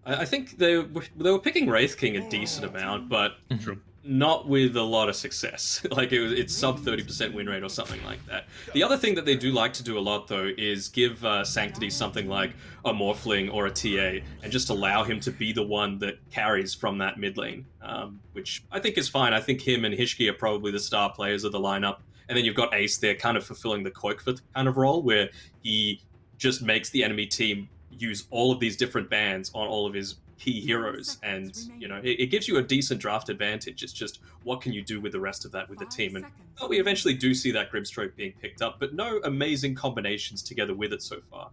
I think they were picking Wraith King a decent amount, but Mhm. True. not with a lot of success. Like it's sub 30% win rate or something like that. The other thing that they do like to do a lot though is give Sanctity something like a Morphling or a TA, and just allow him to be the one that carries from that mid lane, which I think is fine. I think him and Hishki are probably the star players of the lineup, and then you've got Ace there, kind of fulfilling the Koikfit kind of role, where he just makes the enemy team use all of these different bans on all of his key heroes, and it gives you a decent draft advantage. It's just what can you do with the rest of that with the team, and we eventually do see that Grimstroke being picked up, but no amazing combinations together with it so far.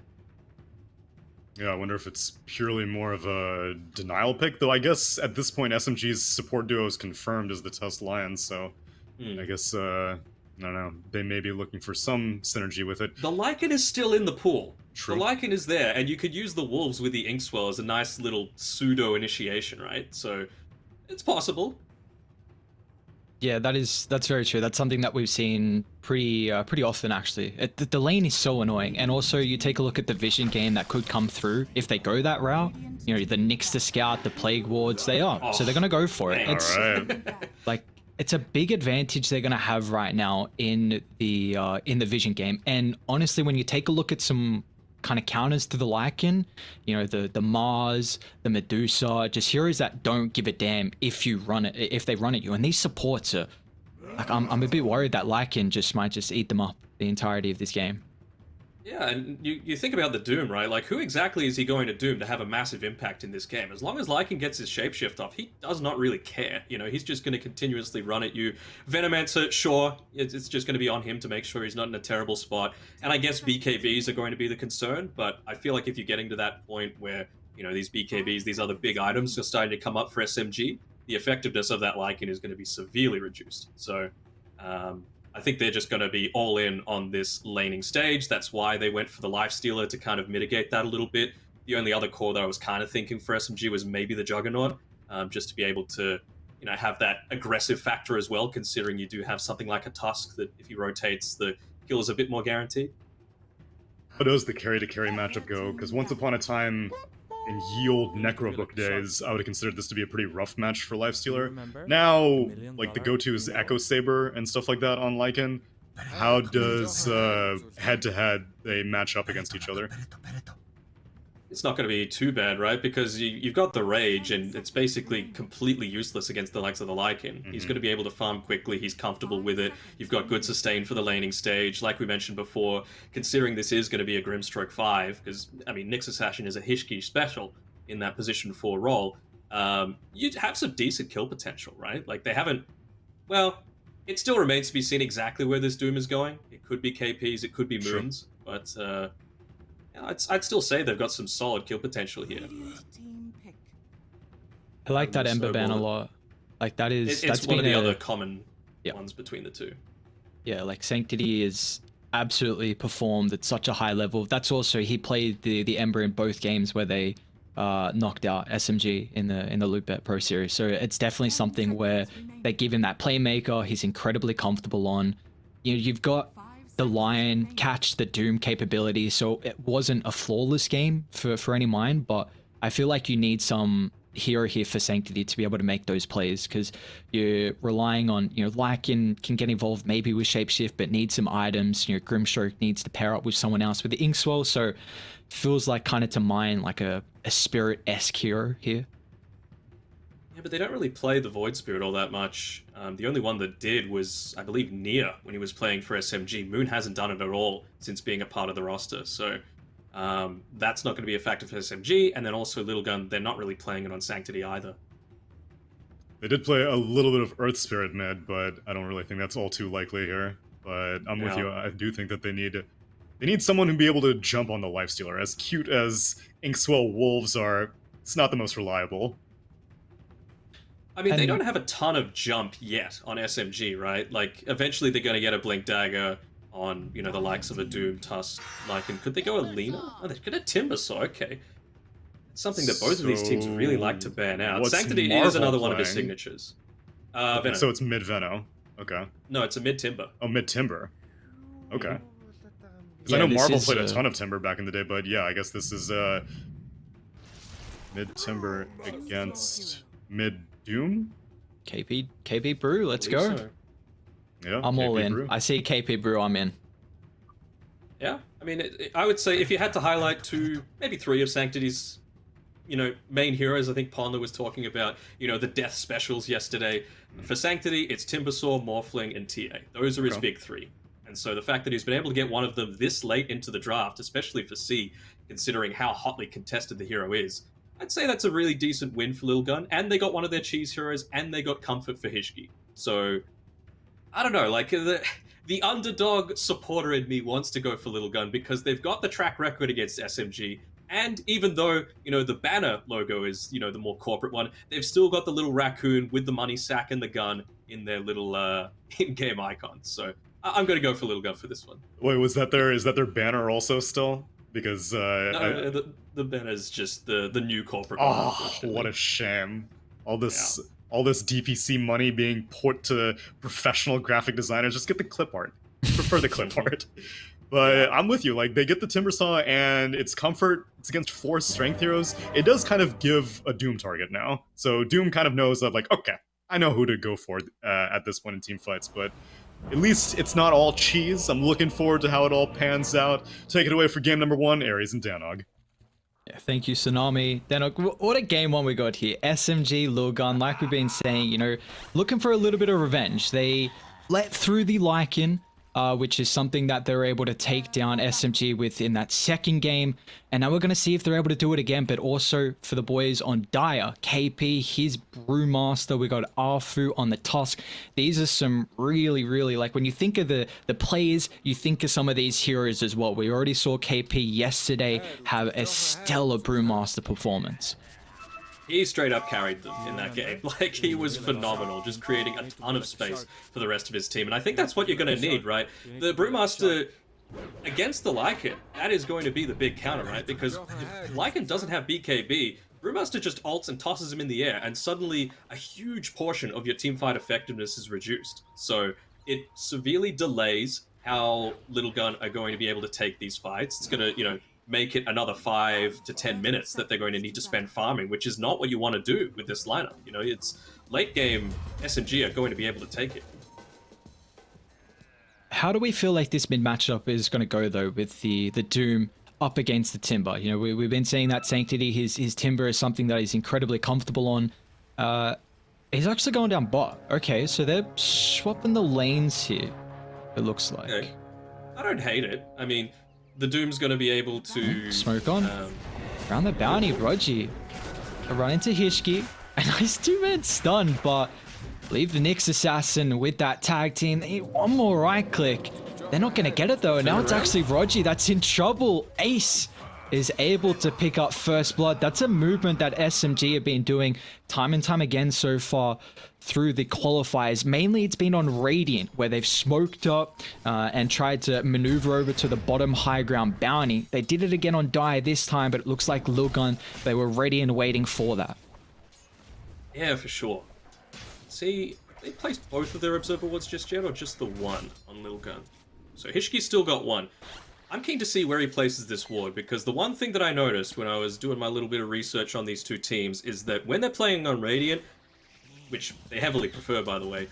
Yeah, I wonder if it's purely more of a denial pick, though I guess at this point SMG's support duo is confirmed as the Tusk Lions, so I guess, I don't know, they may be looking for some synergy with it. The Lycan is still in the pool. The True. Lycan is there, and you could use the Wolves with the Inkswell as a nice little pseudo initiation, right? So it's possible. Yeah, that's very true. That's something that we've seen pretty often actually. The lane is so annoying, and also you take a look at the vision game that could come through if they go that route. You know, the Nyx to scout, the Plague Wards, they are. So they're gonna go for it. Man. It's Alright. like it's a big advantage they're gonna have right now in the vision game. And honestly, when you take a look at some kind of counters to the Lycan, you know, the Mars, the Medusa, just heroes that don't give a damn if you run it, if they run at you. And these supports are like, I'm a bit worried that Lycan might just eat them up the entirety of this game. Yeah, and you think about the Doom, right? Like, who exactly is he going to Doom to have a massive impact in this game? As long as Lycan gets his shapeshift off, he does not really care. You know, he's just going to continuously run at you. Venomancer, sure, it's just going to be on him to make sure he's not in a terrible spot. And I guess BKBs are going to be the concern, but I feel like if you're getting to that point where, these BKBs, these other big items are starting to come up for SMG, the effectiveness of that Lycan is going to be severely reduced. So, I think they're just going to be all in on this laning stage. That's why they went for the Lifestealer to kind of mitigate that a little bit. The only other core that I was kind of thinking for SMG was maybe the Juggernaut, just to be able to, have that aggressive factor as well, considering you do have something like a Tusk that if he rotates, the kill is a bit more guaranteed. How does the carry-to-carry matchup go? Because once upon a time, in ye old Necrobook days, I would have considered this to be a pretty rough match for Lifestealer. Now, like, the go-to is Echo Saber and stuff like that on Lycan. How does head-to-head they match up against each other? It's not going to be too bad, right? Because you've got the Rage, and it's basically completely useless against the likes of the Lycan. He's going to be able to farm quickly, he's comfortable with it, you've got good sustain for the laning stage. Like we mentioned before, considering this is going to be a Grimstroke 5, because, Nyx Assassin is a Hishki special in that position 4 role, you'd have some decent kill potential, right? Like, they haven't... Well, it still remains to be seen exactly where this Doom is going. It could be KPs, it could be Moons, but... I'd still say they've got some solid kill potential here. I like that Ember ban a lot. Like that's one of the been other common ones between the two. Yeah, like Sanctity is absolutely performed at such a high level. That's also, he played the Ember in both games where they knocked out SMG in the Loopbet Pro Series. So it's definitely something where they give him that playmaker. He's incredibly comfortable on. You've got the Lion catch the Doom capability, so it wasn't a flawless game for any mind, but I feel like you need some hero here for Sanctity to be able to make those plays, because you're relying on, Lycan can get involved maybe with Shapeshift, but needs some items. Grimstroke needs to pair up with someone else with the Inkswell, so feels like kind of to mine like a Spirit-esque hero here. Yeah, but they don't really play the Void Spirit all that much. The only one that did was, I believe, Nia when he was playing for SMG. Moon hasn't done it at all since being a part of the roster, so that's not going to be a factor for SMG. And then also Lilgun, they're not really playing it on Sanctity either. They did play a little bit of Earth Spirit mid, but I don't really think that's all too likely here. But I'm with you. I do think that they need someone who'd be able to jump on the Lifestealer. As cute as Inkswell Wolves are, it's not the most reliable. They don't have a ton of jump yet on SMG, right? Like, eventually they're going to get a Blink Dagger on, the likes of a Doom, Tusk, Lycan. Could they go Alina? Oh, they could have Timbersaw, okay. It's something that both of these teams really like to ban out. Sanctity is another one of his signatures. Okay, so it's mid-Veno. Okay. No, it's a mid-Timber. Oh, mid-Timber. Okay. Because I know Marvel played a ton of Timber back in the day, but yeah, I guess this is Mid Timber against Mid Doom. KP Brew, let's Believe go. so. Yeah, I'm all KP in. Brew. I see KP Brew, I'm in. Yeah, I mean, I would say if you had to highlight two, maybe three of Sanctity's, main heroes, I think Ponder was talking about, the death specials yesterday. For Sanctity, it's Timbersaw, Morphling, and TA. Those are his big three. And so the fact that he's been able to get one of them this late into the draft, especially for C, considering how hotly contested the hero is, I'd say that's a really decent win for Lilgun. And they got one of their cheese heroes, and they got comfort for Hishki. So I don't know, like the underdog supporter in me wants to go for Lilgun because they've got the track record against SMG, and even though the banner logo is the more corporate one, they've still got the little raccoon with the money sack and the gun in their little in-game icons. So I'm going to go for Lilgun for this one. Wait, was that their? Is that their banner also still? Because No, the banner is just the new corporate one. oh, Unfortunately. what a shame! All this DPC money being put to professional graphic designers. Just get the clip art. Prefer the clip art. But I'm with you. Like, they get the Timbersaw, and it's comfort. It's against 4 strength heroes. It does kind of give a Doom target now. So Doom kind of knows that, like, okay, I know who to go for at this point in team fights. But at least it's not all cheese. I'm looking forward to how it all pans out. Take it away for game number 1, Ares and Danog. Yeah, thank you, Tsunami. Then what a game one we got here. SMG, Lilgun, like we've been saying, looking for a little bit of revenge. They let through the Lycan, which is something that they're able to take down SMG with in that second game. And now we're going to see if they're able to do it again, but also for the boys on Dire, KP, his Brewmaster, we got Arfu on the Tusk. These are some really, really, like when you think of the players, you think of some of these heroes as well. We already saw KP yesterday have a stellar Brewmaster performance. He straight up carried them in that game. Like, he was phenomenal, just creating a ton of space for the rest of his team. And I think that's what you're going to need, right? The Brewmaster against the Lycan, that is going to be the big counter, right? Because if Lycan doesn't have BKB, Brewmaster just ults and tosses him in the air, and suddenly a huge portion of your teamfight effectiveness is reduced. So it severely delays how Lilgun are going to be able to take these fights. It's going to, make it another 5 to 10 minutes that they're going to need to spend farming, which is not what you want to do with this lineup. It's late game SMG are going to be able to take it. How do we feel like this mid matchup is going to go though with the Doom up against the Timber? We've been saying that Sanctity, his Timber is something that he's incredibly comfortable on. He's actually going down bot. Okay, so they're swapping the lanes here, it looks like. Okay. I don't hate it. I mean, the Doom's going to be able to... Smoke on. Around the bounty, Rogi. A run into Hishki. A nice 2-man stun, but leave the Nyx Assassin with that tag team. They need one more right click. They're not going to get it though. Now it's actually Rogi that's in trouble. Ace is able to pick up first blood. That's a movement that SMG have been doing time and time again so far through the qualifiers. Mainly it's been on Radiant, where they've smoked up and tried to maneuver over to the bottom high ground bounty. They did it again on Dire this time, but it looks like Lilgun, they were ready and waiting for that. Yeah, for sure. See, they placed both of their Observer Wards just yet, or just the one on Lilgun? So Hishki's still got one. I'm keen to see where he places this ward, because the one thing that I noticed when I was doing my little bit of research on these two teams is that when they're playing on Radiant, which they heavily prefer, by the way,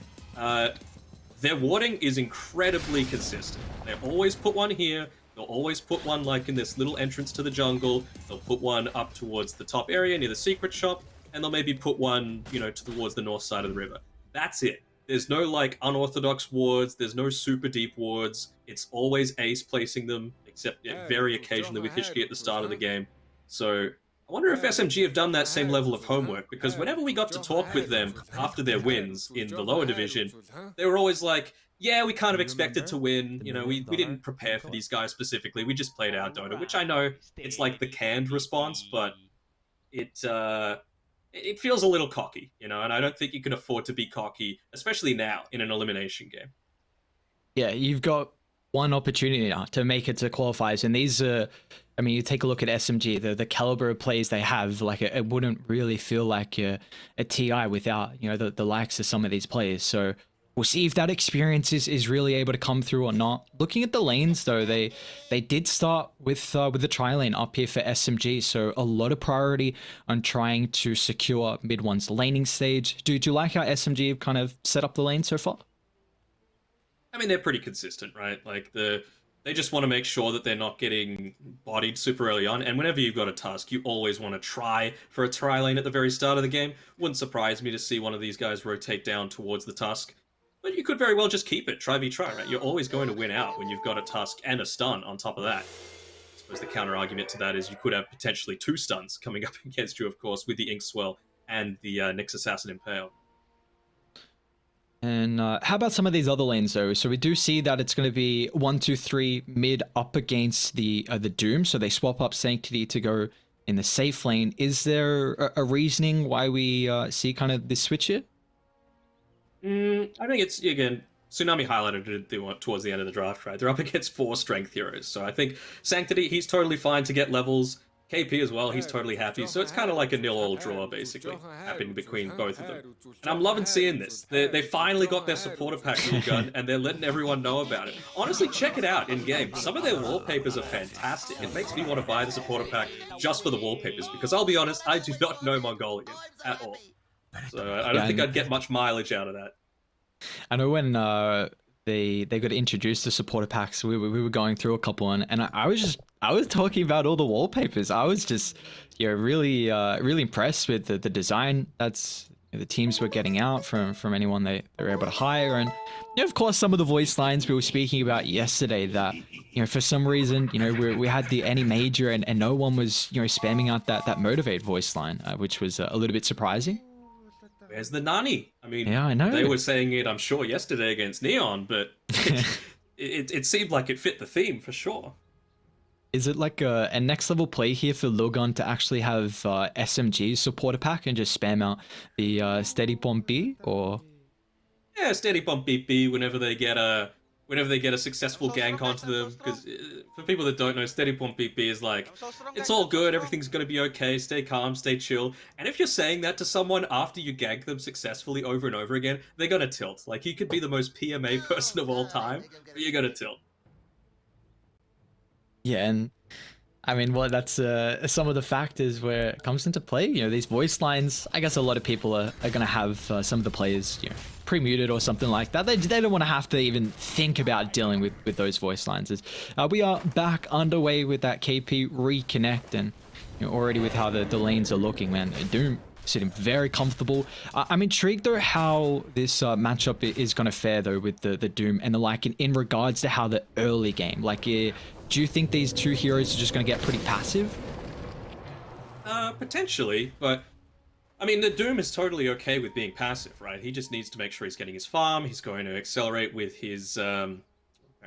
their warding is incredibly consistent. They always put one here, they'll always put one like in this little entrance to the jungle, they'll put one up towards the top area near the secret shop, and they'll maybe put one, towards the north side of the river. That's it. There's no, like, unorthodox wards, there's no super deep wards, it's always Ace placing them, except very occasionally with Hishki at the start of the game. So, I wonder if SMG have done that same level of homework, because whenever we got to talk with them after their wins in the lower division, they were always like, yeah, we kind of expected to win, we didn't prepare for these guys specifically, we just played our Dota, which I know it's like the canned response, but it feels a little cocky, and I don't think you can afford to be cocky, especially now in an elimination game. Yeah, you've got one opportunity now to make it to qualifiers, and these are, I mean, you take a look at SMG, the caliber of plays they have, like it wouldn't really feel like a TI without, the likes of some of these players. So we'll see if that experience is really able to come through or not. Looking at the lanes though, they did start with the tri lane up here for SMG, so a lot of priority on trying to secure mid one's laning stage. Do you like how SMG have kind of set up the lane so far? I mean, they're pretty consistent, right? Like they just want to make sure that they're not getting bodied super early on. And whenever you've got a Tusk, you always want to try for a tri lane at the very start of the game. Wouldn't surprise me to see one of these guys rotate down towards the Tusk. But you could very well just keep it, try v try, right? You're always going to win out when you've got a Tusk and a stun on top of that. I suppose the counter argument to that is you could have potentially 2 stuns coming up against you, of course, with the Ink Swell and the Nyx Assassin Impale. And how about some of these other lanes though? So we do see that it's going to be 1, 2, 3 mid up against the Doom. So they swap up Sanctity to go in the safe lane. Is there a reasoning why we see kind of this switch here? I think it's, again, Tsunami highlighted it towards the end of the draft, right? They're up against 4 strength heroes. So I think Sanctity, he's totally fine to get levels. KP as well, he's totally happy. So it's kind of like a nil-all draw, basically, happening between both of them. And I'm loving seeing this. They finally got their supporter pack Lilgun, and they're letting everyone know about it. Honestly, check it out in-game. Some of their wallpapers are fantastic. It makes me want to buy the supporter pack just for the wallpapers, because I'll be honest, I do not know Mongolian at all. So I don't think I'd get much mileage out of that. I know when they got introduced to supporter packs, we were going through a couple, and I was talking about all the wallpapers. I was just really impressed with the design that's the teams were getting out from anyone they were able to hire. And of course some of the voice lines we were speaking about yesterday that for some reason we had the any major and no one was spamming out that motivate voice line, which was a little bit surprising. Where's the Nani? I mean, yeah, I know. They were saying it, I'm sure, yesterday against Neon, but it seemed like it fit the theme for sure. Is it like a next level play here for Lilgun to actually have SMG supporter pack and just spam out the Steady Bomb B, or? Yeah, Steady Bomb B whenever they get a successful gank onto them, because for people that don't know, Steady Bomb B is like, it's all good, everything's gonna be okay, stay calm, stay chill. And if you're saying that to someone after you gank them successfully over and over again, they're gonna tilt. Like, you could be the most PMA person of all time, but you're gonna tilt. Yeah, and I mean, well, that's some of the factors where it comes into play. These voice lines, I guess a lot of people are going to have some of the players, pre-muted or something like that. They don't want to have to even think about dealing with those voice lines. We are back underway with that KP reconnect, and already with how the lanes are looking, man. Doom sitting very comfortable. I'm intrigued though how this matchup is going to fare though with the Doom and the like in regards to how the early game, like, do you think these 2 heroes are just going to get pretty passive? Potentially, but I mean, the Doom is totally okay with being passive, right? He just needs to make sure he's getting his farm. He's going to accelerate with his apparently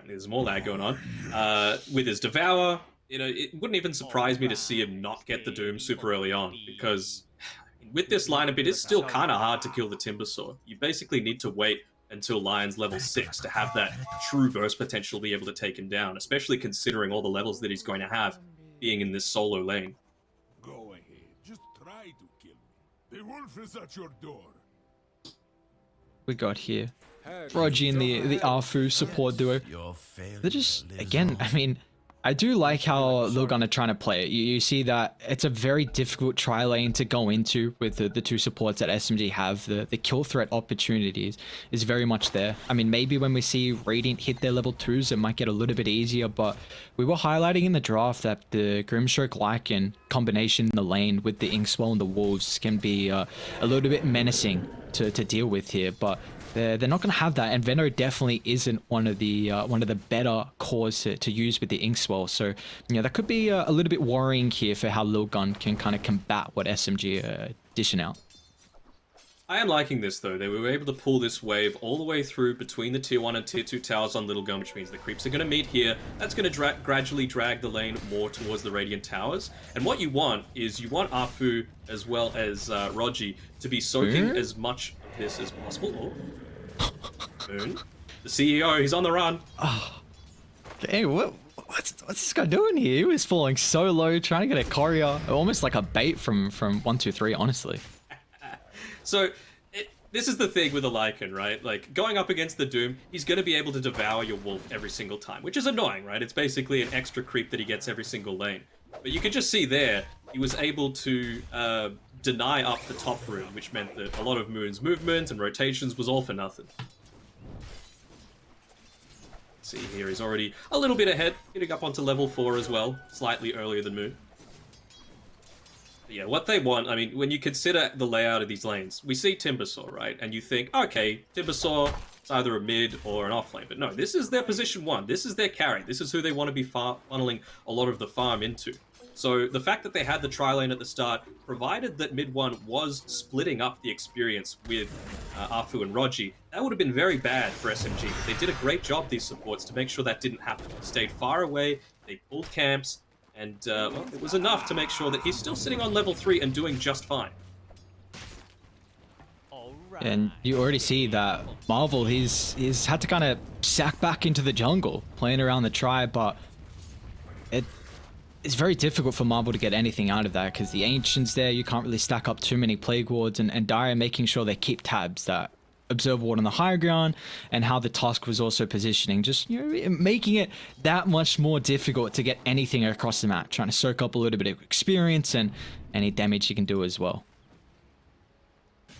there's more lag going on with his Devour. It wouldn't even surprise me to see him not get the Doom super early on, because with this lineup, it is still kind of hard to kill the Timbersaw. You basically need to wait until Lion's level 6 to have that true burst potential be able to take him down, especially considering all the levels that he's going to have being in this solo lane. Go ahead, just try to kill me. The wolf is at your door. We got here Rogi and the Arfu support duo. They're just, again, I mean, I do like how Lilgun are trying to play it. You see that it's a very difficult tri lane to go into with the 2 supports that SMG have. The kill threat opportunities is very much there. I mean, maybe when we see Radiant hit their level 2s, it might get a little bit easier, but we were highlighting in the draft that the Grimstroke Lycan combination in the lane with the Inkswell and the Wolves can be a little bit menacing to deal with here, but they're not going to have that, and Veno definitely isn't one of the better cores to use with the Inkswell. So that could be a little bit worrying here for how Lilgun can kind of combat what SMG are dishing out. I am liking this though. They were able to pull this wave all the way through between the tier 1 and tier 2 towers on Lilgun, which means the creeps are going to meet here. That's going to gradually drag the lane more towards the Radiant towers. And what you want is Arfu as well as Rogi to be soaking as much of this as possible. Oh. Moon. The CEO, he's on the run. Oh. Hey, what's this guy doing here? He was falling so low, trying to get a courier, almost like a bait from 1, 2, 3, honestly. So, this is the thing with the Lycan, right? Like, going up against the Doom, he's going to be able to devour your Wolf every single time, which is annoying, right? It's basically an extra creep that he gets every single lane. But you could just see there, he was able to deny up the top rune, which meant that a lot of Moon's movement and rotations was all for nothing. See here, he's already a little bit ahead, getting up onto level 4 as well, slightly earlier than Moon. But yeah, what they want, I mean, when you consider the layout of these lanes, we see Timbersaw, right? And you think, okay, Timbersaw is either a mid or an off lane. But no, this is their position 1. This is their carry. This is who they want to be funneling a lot of the farm into. So the fact that they had the tri-lane at the start, provided that mid 1 was splitting up the experience with Arfu and Rogi, that would have been very bad for SMG. But they did a great job, these supports, to make sure that didn't happen. They stayed far away, they pulled camps, and well, it was enough to make sure that he's still sitting on level 3 and doing just fine. And you already see that Marvel, he's had to kind of sack back into the jungle, playing around the tribe, but it's very difficult for Marvel to get anything out of that, because the Ancients there, you can't really stack up too many Plague Wards, and Dire making sure they keep tabs, that Observer Ward on the higher ground, and how the Tusk was also positioning, just, you know, making it that much more difficult to get anything across the map, trying to soak up a little bit of experience and any damage you can do as well. I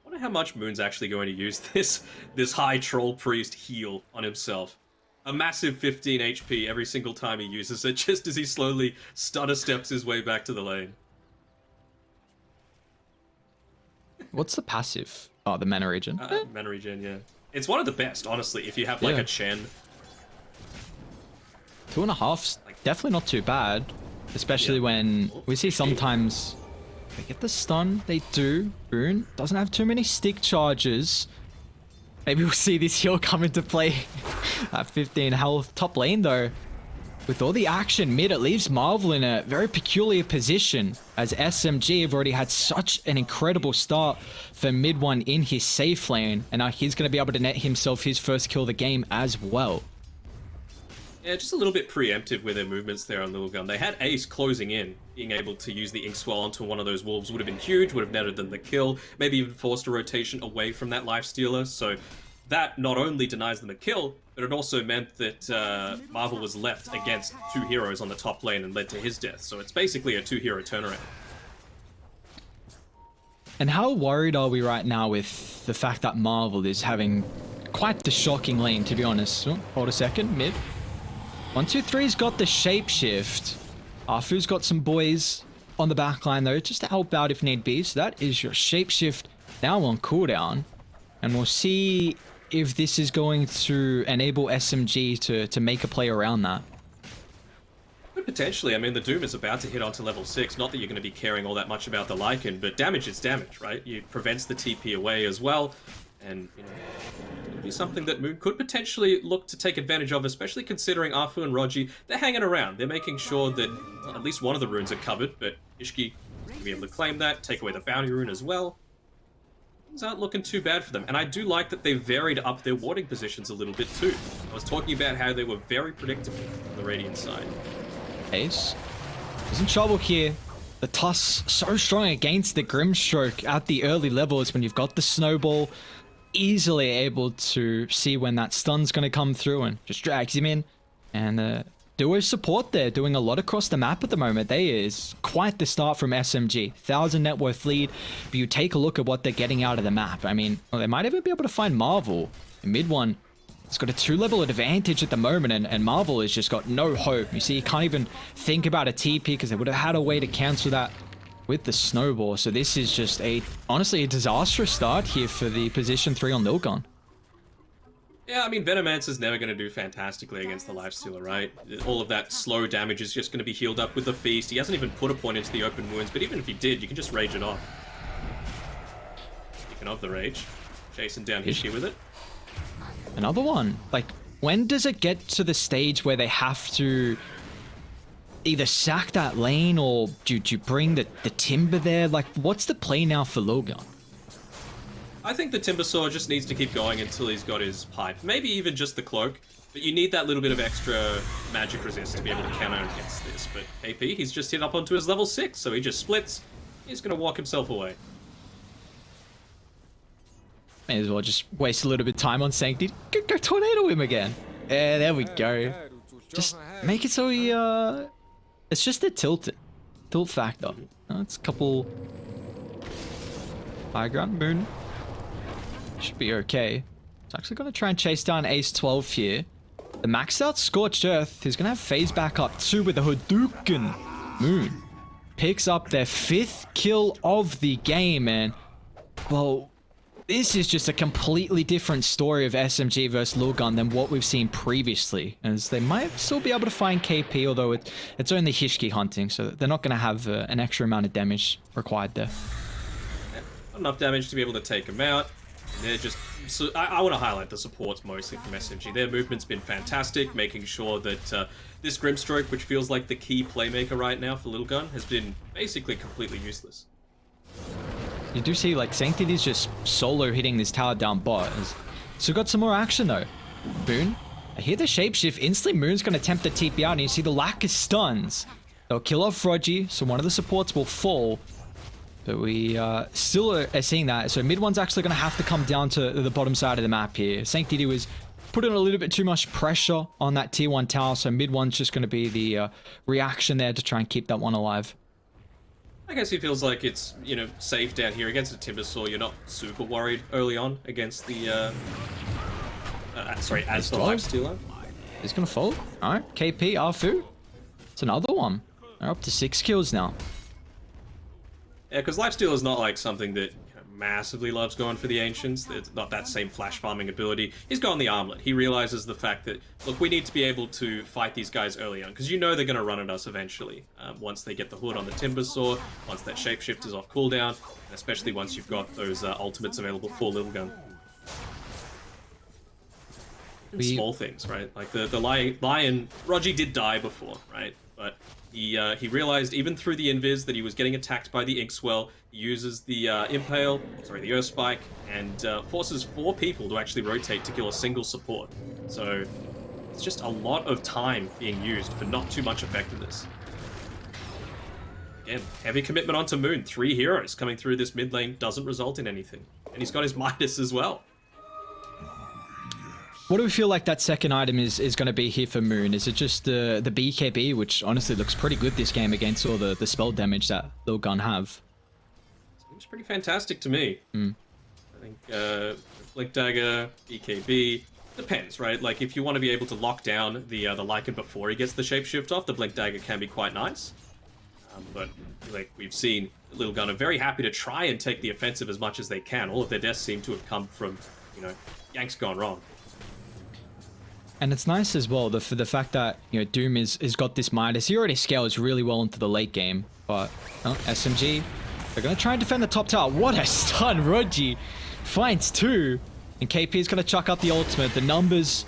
wonder how much Moon's actually going to use this high Troll Priest heal on himself. A massive 15 HP every single time he uses it, just as he slowly stutter steps his way back to the lane. What's the passive? Oh, the mana regen. Mana regen, yeah. It's one of the best, honestly, if you have like a Chen. 2.5's definitely not too bad, especially when we see sometimes they get the stun. They do. Boon doesn't have too many stick charges. Maybe we'll see this heal come into play at 15 health. Top lane though, with all the action mid, it leaves Marvel in a very peculiar position, as SMG have already had such an incredible start for mid 1 in his safe lane, and now he's going to be able to net himself his first kill of the game as well. Yeah, just a little bit preemptive with their movements there on Lilgun. They had Ace closing in. Being able to use the Inkswell onto one of those wolves would have been huge, would have netted them the kill, maybe even forced a rotation away from that lifestealer. So that not only denies them a kill, but it also meant that Marvel was left against 2 heroes on the top lane and led to his death. So it's basically a 2-hero turnaround. And how worried are we right now with the fact that Marvel is having quite the shocking lane, to be honest? Oh, hold a second, mid. 123's got the shapeshift. Arfu's got some boys on the back line though, just to help out if need be. So that is your shapeshift now on cooldown. And we'll see if this is going to enable SMG to make a play around that. But potentially, I mean, the Doom is about to hit onto level 6. Not that you're going to be caring all that much about the Lycan, but damage is damage, right? It prevents the TP away as well. And, you know, it'll be something that Moon could potentially look to take advantage of, especially considering Arfu and Rogi, they're hanging around. They're making sure that at least one of the runes are covered, but Ishki will be able to claim that, take away the bounty rune as well. Things aren't looking too bad for them, and I do like that they've varied up their warding positions a little bit too. I was talking about how they were very predictable on the Radiant side. Ace is in trouble here. The Tusk so strong against the Grimstroke at the early levels when you've got the snowball, easily able to see when that stun's going to come through and just drags him in. And duo support there, doing a lot across the map at the moment. They is quite the start from SMG. 1,000 net worth lead, but you take a look at what they're getting out of the map. I mean, well, they might even be able to find Marvel. In mid 1, it's got a 2-level advantage at the moment, and Marvel has just got no hope. You see, you can't even think about a TP because they would have had a way to cancel that with the snowball. So this is just honestly a disastrous start here for the position 3 on Lilgun. Yeah, I mean, Venomancer's never going to do fantastically against the Lifestealer, right? All of that slow damage is just going to be healed up with the Feast. He hasn't even put a point into the open wounds, but even if he did, you can just rage it off. Speaking of the rage, chasing down Hishi with it. Another one. Like, when does it get to the stage where they have to either sack that lane or do you bring the Timber there? Like, what's the play now for Lilgun? I think the Timbersaw just needs to keep going until he's got his pipe. Maybe even just the cloak. But you need that little bit of extra magic resist to be able to counter against this. But KP, he's just hit up onto his level 6, so he just splits. He's going to walk himself away. May as well just waste a little bit of time on Sanctity. Go tornado him again. Yeah, there we go. Just make it so he, it's just a tilt factor. It's a couple high ground. Moon should be okay. It's actually going to try and chase down Ace 12 here. The maxed out Scorched Earth is going to have phase back up 2 with the Hadouken. Moon picks up their 5th kill of the game, and well, this is just a completely different story of SMG versus Lilgun than what we've seen previously, as they might still be able to find KP, although it's only Hishki hunting, so they're not going to have an extra amount of damage required there. Not enough damage to be able to take him out. They're just... So I want to highlight the supports mostly from SMG. Their movement's been fantastic, making sure that this Grimstroke, which feels like the key playmaker right now for Lilgun, has been basically completely useless. You do see, like, Sanctity's just solo hitting this tower down bot. So got some more action, though. Boon, I hear the shapeshift. Instantly, Moon's going to attempt to TP out, and you see the lack of stuns. They'll kill off Rogi, so one of the supports will fall. But we still are seeing that. So mid one's actually going to have to come down to the bottom side of the map here. Sanctity was putting a little bit too much pressure on that tier 1 tower, so mid one's just going to be the reaction there to try and keep that one alive. I guess he feels like it's, you know, safe down here against the Timbersaw. You're not super worried early on against the, sorry, as the Lifestealer. He's going to fall. All right, KP, Arfu. It's another one. They're up to 6 kills now. Yeah, because Lifesteal is not like something that massively loves going for the Ancients. It's not that same flash farming ability. He's got on the Armlet. He realizes the fact that, look, we need to be able to fight these guys early on, because you know they're going to run at us eventually. Once they get the hood on the Timbersaw, once that Shapeshift is off cooldown, and especially once you've got those ultimates available for Lilgun. Small things, right? Like the Lion, Rogi did die before, right? But he realized even through the invis that he was getting attacked by the Inkswell. He uses the the Earth Spike, and forces 4 people to actually rotate to kill a single support. So it's just a lot of time being used for not too much effectiveness. Again, heavy commitment onto Moon. 3 heroes coming through this mid lane doesn't result in anything. And he's got his Midas as well. What do we feel like that second item is going to be here for Moon? Is it just the BKB, which honestly looks pretty good this game against all the spell damage that Lilgun have? Seems pretty fantastic to me. I think Blink Dagger, BKB, depends, right? Like if you want to be able to lock down the Lycan before he gets the shapeshift off, the Blink Dagger can be quite nice. But like we've seen, Lilgun are very happy to try and take the offensive as much as they can. All of their deaths seem to have come from, you know, ganks gone wrong. And it's nice as well for the fact that, you know, Doom has got this Midas. He already scales really well into the late game, but SMG, they're going to try and defend the top tower. What a stun! Rogi finds 2, and KP is going to chuck up the ultimate. The numbers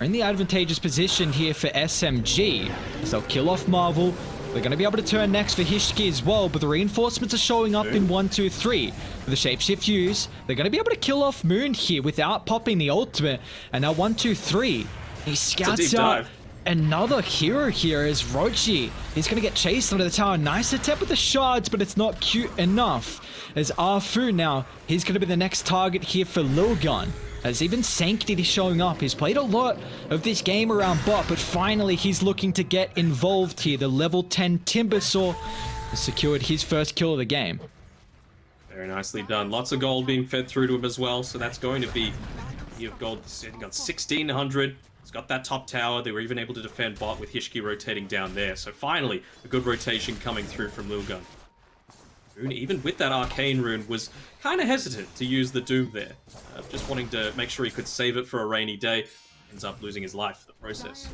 are in the advantageous position here for SMG, as they'll kill off Marvel. They're going to be able to turn next for Hishki as well, but the reinforcements are showing up in 1, 2, 3. With the shapeshift use, they're going to be able to kill off Moon here without popping the ultimate. And now 1, 2, 3. He scouts out another hero here as Rogi. He's going to get chased under the tower. Nice attempt with the shards, but it's not cute enough. As Arfu now, he's going to be the next target here for Lilgun. As even Sanctity showing up. He's played a lot of this game around bot, but finally he's looking to get involved here. The level 10 Timbersaw has secured his first kill of the game. Very nicely done. Lots of gold being fed through to him as well, so that's going to be... You've got 1,600. He's got that top tower. They were even able to defend bot with Hishki rotating down there. So finally, a good rotation coming through from Lilgun. Moon, even with that arcane rune, was kind of hesitant to use the Doom there. Just wanting to make sure he could save it for a rainy day. Ends up losing his life for the process.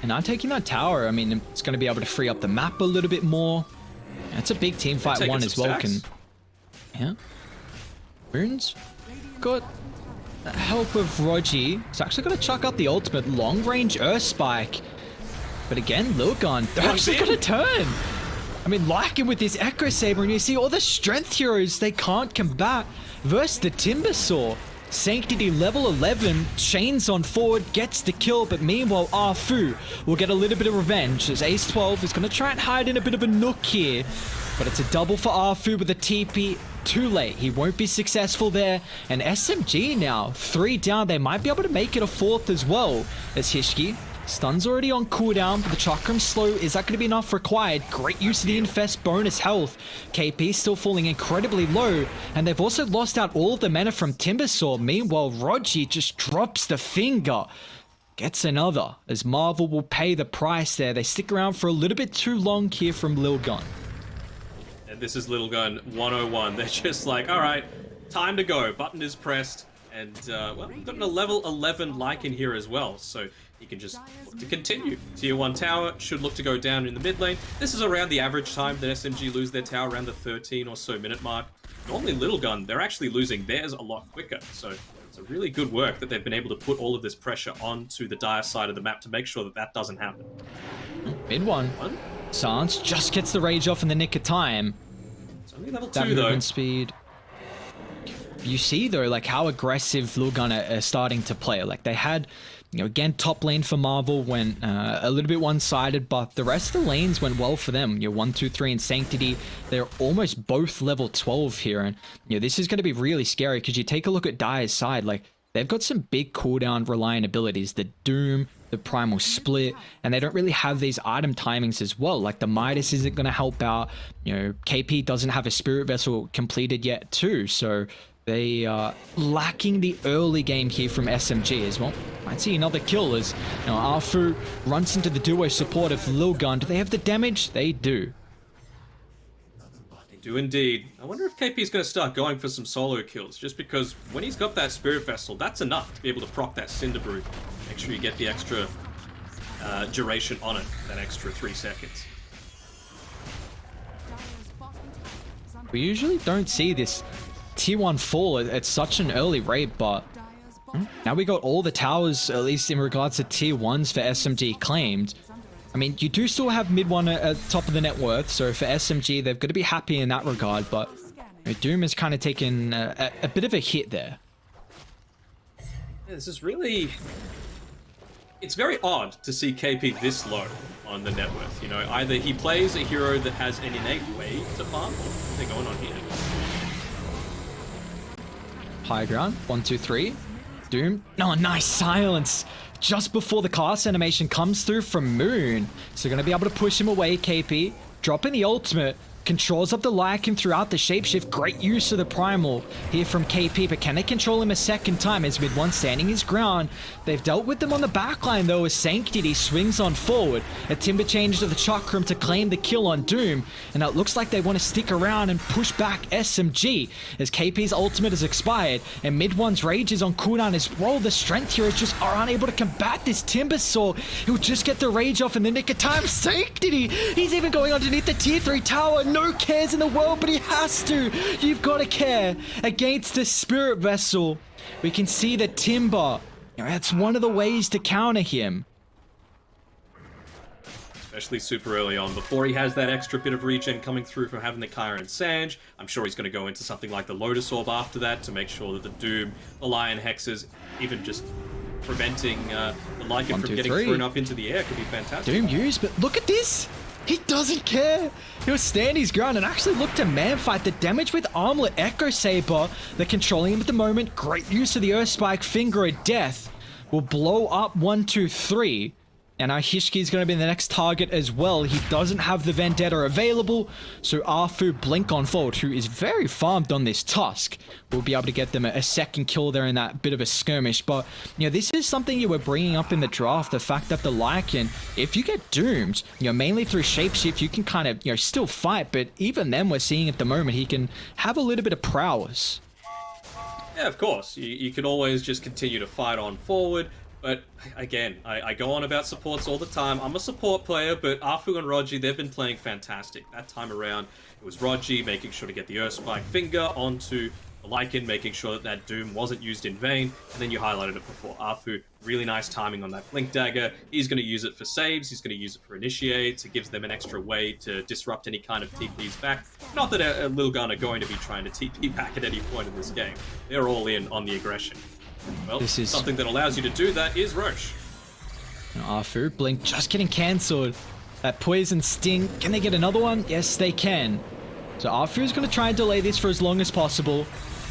And now taking that tower, I mean, it's going to be able to free up the map a little bit more. It's a big team fight one as well. Yeah. Moon's got the help of Rogi. He's actually going to chuck up the ultimate long-range Earth Spike. But again, Lilgun, they're actually going to turn. I mean, Lycan with this Echo Saber, and you see all the strength heroes they can't combat versus the Timbersaw. Sanctity level 11, chains on forward, gets the kill, but meanwhile Arfu will get a little bit of revenge as Ace 12 is going to try and hide in a bit of a nook here. But it's a double for Arfu with a TP. Too late. He won't be successful there. And SMG now, 3 down. They might be able to make it a 4th as well. As Hishki. Stun's already on cooldown, but the Chakram's slow. Is that going to be enough required? Great use of the Infest bonus health. KP still falling incredibly low. And they've also lost out all of the mana from Timbersaw. Meanwhile, Rogi just drops the finger. Gets another, as Marvel will pay the price there. They stick around for a little bit too long here from Lilgun. And this is Lilgun 101. They're just like, all right, time to go. Button is pressed. And, well, we've got a level 11 Lycan here as well. So he can just look to continue. Tier 1 tower should look to go down in the mid lane. This is around the average time that SMG lose their tower, around the 13 or so minute mark. Normally Lilgun, they're actually losing theirs a lot quicker. So it's a really good work that they've been able to put all of this pressure onto the dire side of the map to make sure that that doesn't happen. Mid one. Sans just gets the rage off in the nick of time. It's only level That 2 though. movement speed. You see though, like how aggressive Lilgun are starting to play. Like they had, you know, again, top lane for Marvel went a little bit one-sided, but the rest of the lanes went well for them. You know, 1, 2, 3 and Sanctity, they're almost both level 12 here. And, you know, this is going to be really scary because you take a look at Dire's side, like they've got some big cooldown reliant abilities. The Doom, the Primal Split, and they don't really have these item timings as well. Like the Midas isn't going to help out. You know, KP doesn't have a Spirit Vessel completed yet too, so they are lacking the early game here from SMG as well. Might see another kill as, you know, Arfu runs into the duo support of Lilgun. Do they have the damage? They do. They do indeed. I wonder if KP is going to start going for some solo kills, just because when he's got that Spirit Vessel, that's enough to be able to proc that Cinder Brew. Make sure you get the extra duration on it, that extra 3 seconds. We usually don't see this Tier 1 fall at such an early rate, but now we got all the towers, at least in regards to Tier 1s for SMG claimed. I mean, you do still have mid 1 at top of the net worth, so for SMG, they've got to be happy in that regard, but you know, Doom has kind of taken a bit of a hit there. Yeah, this is really... It's very odd to see KP this low on the net worth. You know, either he plays a hero that has an innate way to farm, or what's going on here? High ground, 1, 2, 3. Doom. Oh, nice silence. Just before the cast animation comes through from Moon. So going to be able to push him away, KP. Dropping the ultimate. Controls up the Lycan throughout the shapeshift. Great use of the Primal here from KP, but can they control him a second time as mid one standing his ground? They've dealt with them on the backline though as Sanctity swings on forward. A timber change to the Chakram to claim the kill on Doom, and it looks like they want to stick around and push back SMG as KP's ultimate has expired and mid one's rage is on cooldown as well. The strength heroes just are unable to combat this Timber Saw. He'll just get the rage off in the nick of time. Sanctity! He's even going underneath the tier 3 tower. No cares in the world, but he has to. You've got to care against the Spirit Vessel. We can see the Timber. That's one of the ways to counter him. Especially super early on, before he has that extra bit of regen coming through from having the Kyra and Sange. I'm sure he's going to go into something like the Lotus Orb after that to make sure that the Doom, the Lion Hexes, even just preventing the Lycan from getting thrown up into the air could be fantastic. Doom used, but look at this. He doesn't care. He'll stand his ground and actually look to man fight. The damage with Armlet Echo Saber. They're controlling him at the moment. Great use of the Earth Spike. Finger of Death will blow up 1, 2, 3. And now Hishki is going to be the next target as well. He doesn't have the Vendetta available. So Arfu Blink on forward, who is very farmed on this Tusk, will be able to get them a second kill there in that bit of a skirmish. But, you know, this is something you were bringing up in the draft. The fact that the Lycan, if you get doomed, you know, mainly through Shapeshift, you can kind of, you know, still fight. But even then, we're seeing at the moment, he can have a little bit of prowess. Yeah, of course. You can always just continue to fight on forward. But again, I go on about supports all the time. I'm a support player, but Arfu and Rogi, they've been playing fantastic. That time around, it was Rogi making sure to get the Earth Spike finger onto the Lycan, making sure that that Doom wasn't used in vain. And then you highlighted it before. Arfu, really nice timing on that Blink Dagger. He's going to use it for saves. He's going to use it for initiates. It gives them an extra way to disrupt any kind of TPs back. Not that a Lilgun are going to be trying to TP back at any point in this game. They're all in on the aggression. Well, This is something that allows you to do that is Roche. Arfu, Blink just getting cancelled. That Poison Sting, can they get another one? Yes, they can. So Arfu is going to try and delay this for as long as possible,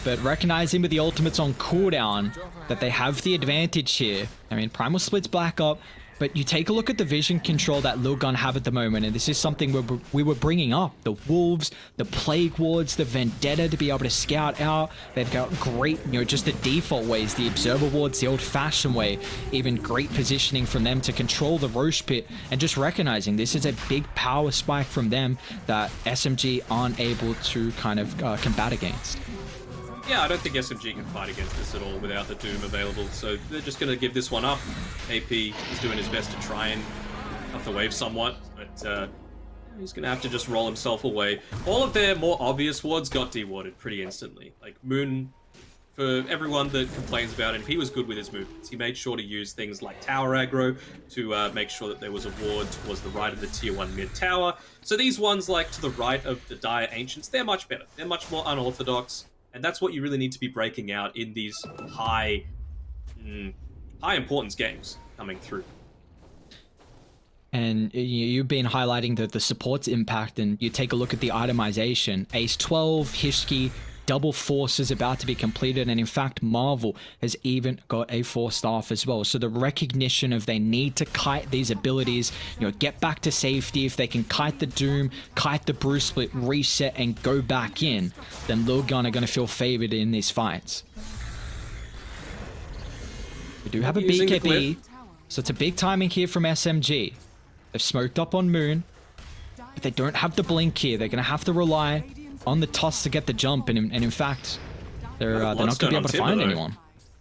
but recognizing with the ultimates on cooldown that they have the advantage here. I mean, Primal splits back up, but you take a look at the vision control that Lilgun have at the moment, and this is something we were bringing up. The Wolves, the Plague Wards, the Vendetta to be able to scout out. They've got great, just the default ways, the Observer Wards, the old-fashioned way, even great positioning from them to control the Roche Pit, and just recognizing this is a big power spike from them that SMG aren't able to kind of combat against. Yeah, I don't think SMG can fight against this at all without the Doom available, so they're just going to give this one up. AP is doing his best to try and cut the wave somewhat, but he's going to have to just roll himself away. All of their more obvious wards got dewarded pretty instantly. Like Moon, for everyone that complains about it, if he was good with his movements, he made sure to use things like tower aggro to make sure that there was a ward towards the right of the tier 1 mid tower. So these ones like to the right of the Dire Ancients, they're much better. They're much more unorthodox. And that's what you really need to be breaking out in these high importance games coming through. And you've been highlighting the support's impact, and you take a look at the itemization. Ace 12, Hishki, double force is about to be completed, and in fact Marvel has even got a 4-staff as well. So the recognition of they need to kite these abilities, get back to safety. If they can kite the Doom, kite the Bruce Split, reset and go back in, then Lilgun are going to feel favored in these fights. We do have a BKB, so it's a big timing here from SMG. They've smoked up on Moon, but they don't have the blink here. They're going to have to rely on the toss to get the jump, and in fact, they're not going to be able to find anyone.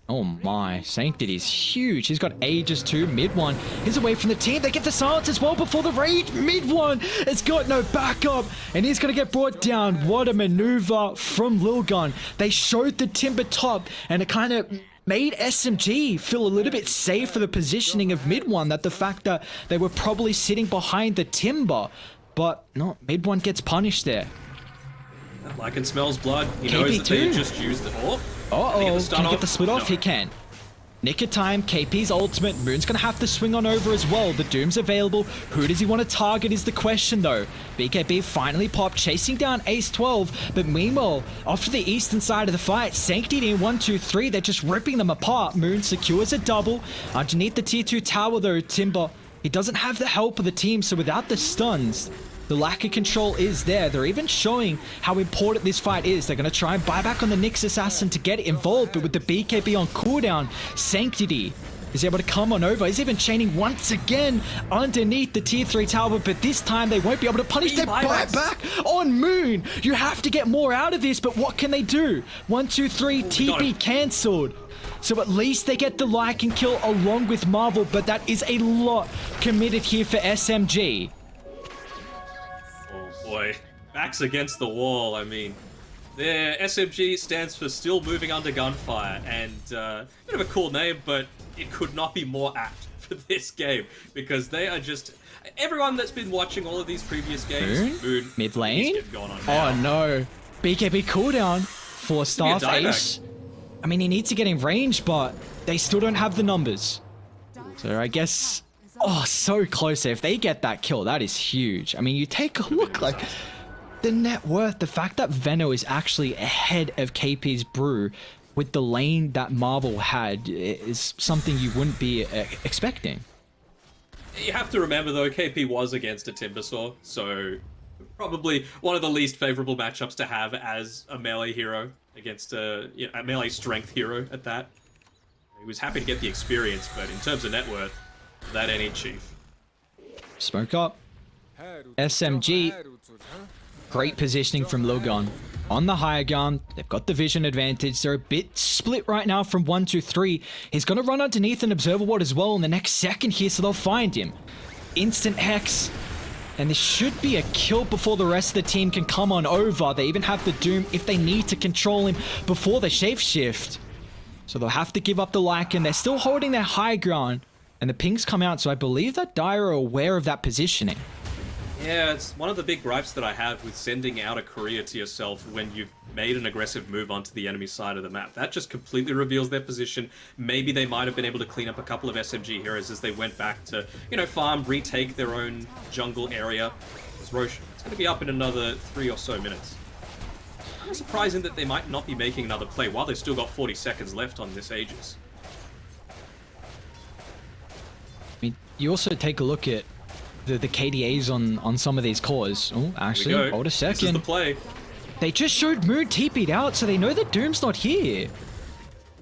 Oh my, Sanctity's huge. He's got Aegis too. Mid one, he's away from the team. They get the silence as well before the raid. Mid one, it's got no backup, and he's going to get brought down. What a maneuver from Lilgun. They showed the Timber top, and it kind of made SMG feel a little bit safe for the positioning of mid one, that the fact that they were probably sitting behind the Timber, but no, mid one gets punished there. Lycan smells blood. He KP knows that they too. just used it. Oh, can he get the split off? No. He can. Nick of time, KP's ultimate. Moon's going to have to swing on over as well. The Doom's available. Who does he want to target is the question though. BKB finally popped, chasing down Ace 12, but meanwhile, off to the eastern side of the fight, Sanctity in 1, 2, 3, they're just ripping them apart. Moon secures a double. Underneath the tier 2 tower though, Timber, he doesn't have the help of the team, so without the stuns, the lack of control is there. They're even showing how important this fight is. They're going to try and buy back on the Nyx Assassin to get involved, but with the BKB on cooldown, Sanctity is able to come on over. He's even chaining once again underneath the tier 3 tower, but this time they won't be able to punish their buyback on Moon. You have to get more out of this, but what can they do? 1, 2, 3, TP cancelled. So at least they get the Lycan kill along with Marvel, but that is a lot committed here for SMG. Boy, backs against the wall. I mean, their SMG stands for Still Moving Under Gunfire, and bit of a cool name, but it could not be more apt for this game, because they are just... Everyone that's been watching all of these previous games... Moon, mid lane? Oh no. BKB cooldown. 4-star Ace. I mean, he needs to get in range, but they still don't have the numbers. So I guess... Oh, so close. If they get that kill, that is huge. I mean, you take a look, like, the net worth, the fact that Veno is actually ahead of KP's Brew with the lane that Marvel had is something you wouldn't be expecting. You have to remember, though, KP was against a Timbersaw, so probably one of the least favorable matchups to have as a melee hero against a melee strength hero at that. He was happy to get the experience, but in terms of net worth, that ain't chief. Smoke up. SMG. Great positioning from Lilgun. On the higher ground, they've got the vision advantage. They're a bit split right now from 1, 2, 3. He's going to run underneath an Observer Ward as well in the next second here, so they'll find him. Instant Hex. And this should be a kill before the rest of the team can come on over. They even have the Doom if they need to control him before the shapeshift. So they'll have to give up the Lycan. They're still holding their high ground. And the pings come out, so I believe that Dire are aware of that positioning. Yeah, it's one of the big gripes that I have with sending out a courier to yourself when you've made an aggressive move onto the enemy side of the map. That just completely reveals their position. Maybe they might have been able to clean up a couple of SMG heroes as they went back to, farm, retake their own jungle area. As Roche, it's going to be up in another 3 or so minutes. Kind of surprising that they might not be making another play while they've still got 40 seconds left on this Aegis. I mean, you also take a look at the KDAs on some of these cores. Oh, actually, hold a second. This is the play. They just showed Moon TP'd out, so they know that Doom's not here.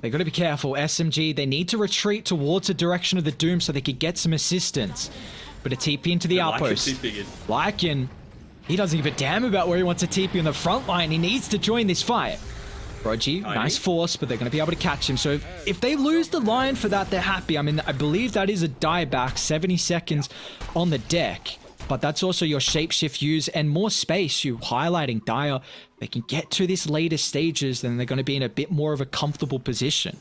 They gotta be careful. SMG, they need to retreat towards the direction of the Doom so they could get some assistance. But a TP into the outpost. Lycan, he doesn't give a damn about where he wants a TP on the front line. He needs to join this fight. Rogi, nice force, but they're going to be able to catch him. So if they lose the line for that, they're happy. I mean, I believe that is a dieback, 70 seconds on the deck. But that's also your shapeshift use and more space. You highlighting Dire. They can get to this later stages, then they're going to be in a bit more of a comfortable position.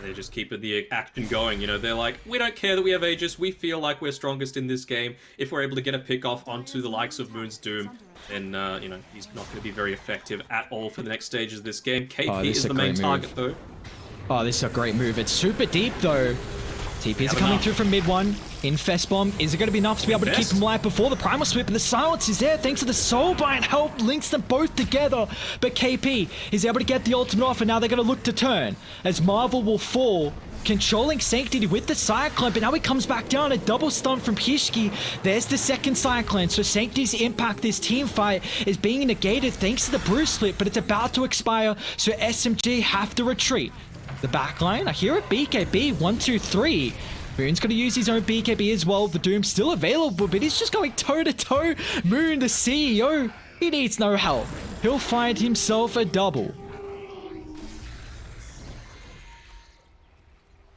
They're just keeping the action going, you know, they're like, we don't care that we have Aegis, we feel like we're strongest in this game. If we're able to get a pick off onto the likes of Moon's Doom, then, you know, he's not going to be very effective at all for the next stages of this game. KP is the main target, though. Oh, this is a great move. It's super deep, though. TPs are coming through from mid one. Infest Bomb. Is it going to be enough to be able to keep him alive before the Primal Sweep? But the silence is there thanks to the Soulbind help. Links them both together. But KP is able to get the ultimate off, and now they're going to look to turn as Marvel will fall. Controlling Sanctity with the Cyclone, but now he comes back down. A double stun from Hishki. There's the second Cyclone. So Sanctity's impact this team fight is being negated thanks to the Bruise Split, but it's about to expire. So SMG have to retreat. The backline, I hear it. BKB, 1, 2, 3. Moon's going to use his own BKB as well. The Doom's still available, but he's just going toe-to-toe. Moon, the CEO, he needs no help. He'll find himself a double.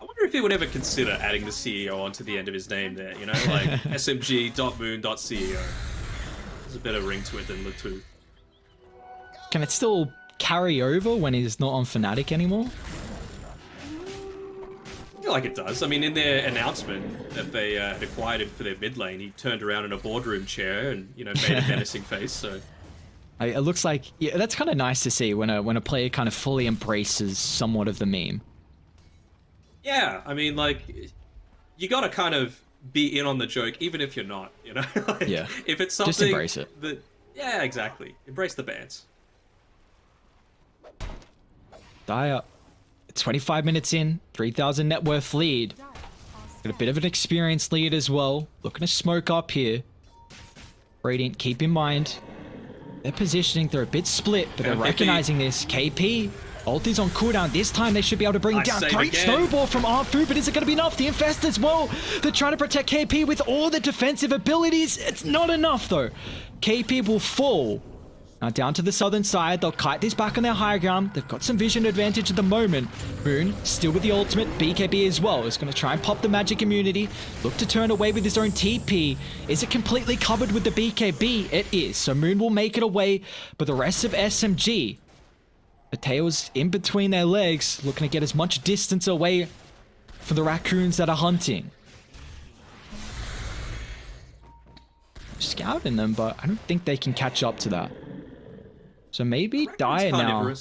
I wonder if he would ever consider adding the CEO onto the end of his name there, you know? Like, smg.moon.ceo. There's a better ring to it than the two. Can it still carry over when he's not on Fnatic anymore? I feel like it does. I mean, in their announcement that they had acquired him for their mid lane, he turned around in a boardroom chair and, you know, made a menacing face, so... It looks like... Yeah, that's kind of nice to see when a player kind of fully embraces somewhat of the meme. Yeah, I mean, like, you gotta kind of be in on the joke, even if you're not, you know? Like, yeah. If it's something... Just embrace it. That, yeah, exactly. Embrace the bands. Dire... 25 minutes in, 3,000 net worth lead. Got a bit of an experienced lead as well. Looking to smoke up here. Radiant, keep in mind, they're positioning, they're a bit split, but they're recognizing this. KP, ult is on cooldown. This time they should be able to bring down. Great snowball from Arfu, but is it going to be enough? The Infest as well. They're trying to protect KP with all the defensive abilities. It's not enough though. KP will fall. Now down to the southern side, they'll kite this back on their high ground. They've got some vision advantage at the moment. Moon, still with the ultimate, BKB as well. Is going to try and pop the magic immunity. Look to turn away with his own TP. Is it completely covered with the BKB? It is. So Moon will make it away, but the rest of SMG, the tails in between their legs, looking to get as much distance away from the raccoons that are hunting. Scouting them, but I don't think they can catch up to that. So maybe Dire now. Do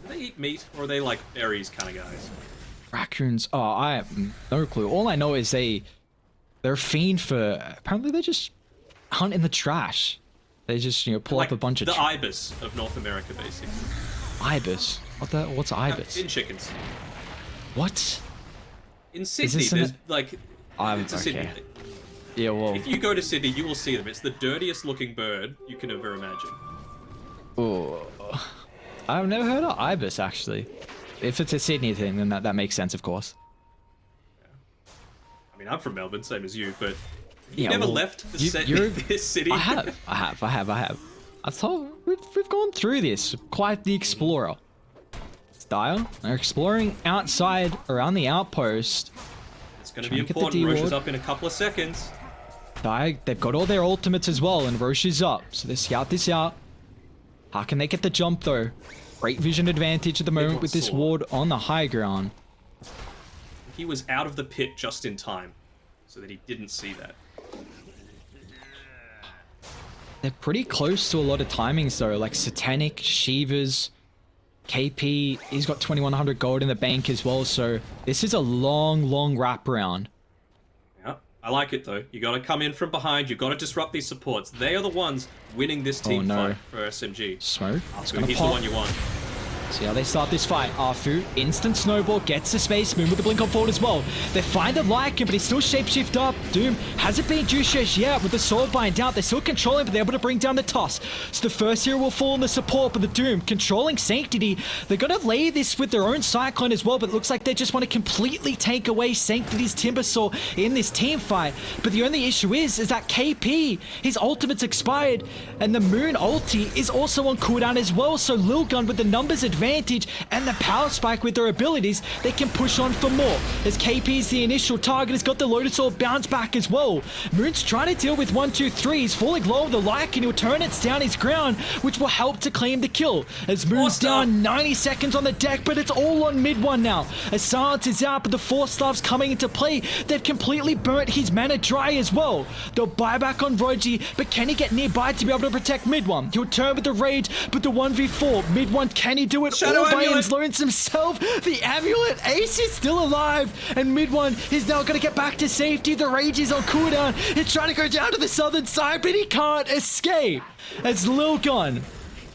they eat meat, or are they like berries kind of guys? Raccoons. Oh, I have no clue. All I know is they're a fiend for. Apparently, they just hunt in the trash. They just pull like up a bunch of the ibis of North America, basically. Ibis. What's ibis? In chickens. What? In Sydney, there's like it's a okay. Sydney thing. Yeah, well. If you go to Sydney, you will see them. It's the dirtiest looking bird you can ever imagine. Oh, I've never heard of ibis actually. If it's a Sydney thing, then that makes sense, of course. Yeah. I mean, I'm from Melbourne, same as you, but you yeah, never well, left this city. I have. I thought we've gone through this. Quite the explorer. Style. They're exploring outside around the outpost. It's going to be important. Roche is up in a couple of seconds. They've got all their ultimates as well, and Roche is up. So they scout this out. How can they get the jump though? Great vision advantage at the moment with this ward on the high ground. He was out of the pit just in time, so that he didn't see that. They're pretty close to a lot of timings though, like Satanic, Shivas, KP, he's got 2100 gold in the bank as well, so this is a long wraparound. Yeah. I like it though. You got to come in from behind. You got to disrupt these supports. They are the ones winning this team fight for SMG. Smoke. He's the one you want. See how they start this fight. Arfu, instant snowball, gets the space, Moon with the blink on forward as well. They find the Lycan, but he still shapeshift up. Doom hasn't been juiced yet with the sword bind down. They're still controlling, but they're able to bring down the toss. So the first hero will fall in the support, but the Doom controlling Sanctity. They're going to lay this with their own Cyclone as well, but it looks like they just want to completely take away Sanctity's Timbersaw in this team fight. But the only issue is that KP, his ultimate's expired, and the Moon ulti is also on cooldown as well. So Lilgun with the numbers advantage and the power spike with their abilities, they can push on for more. As KP's the initial target, has got the Lotus Orb bounce back as well. Moon's trying to deal with 1, 2, 3. He's falling low with the Lycan. He'll turn it down his ground, which will help to claim the kill. As Moon's down 90 seconds on the deck, but it's all on mid one now. As Silence is out, but the Force Love's coming into play. They've completely burnt his mana dry as well. They'll buy back on Roji, but can he get nearby to be able to protect mid one? He'll turn with the Rage, but the 1v4, mid one, can he do it all by himself? The Amulet Ace is still alive, and mid one is now going to get back to safety. The Rage is on cooldown. He's trying to go down to the southern side, but he can't escape. As Lilgun,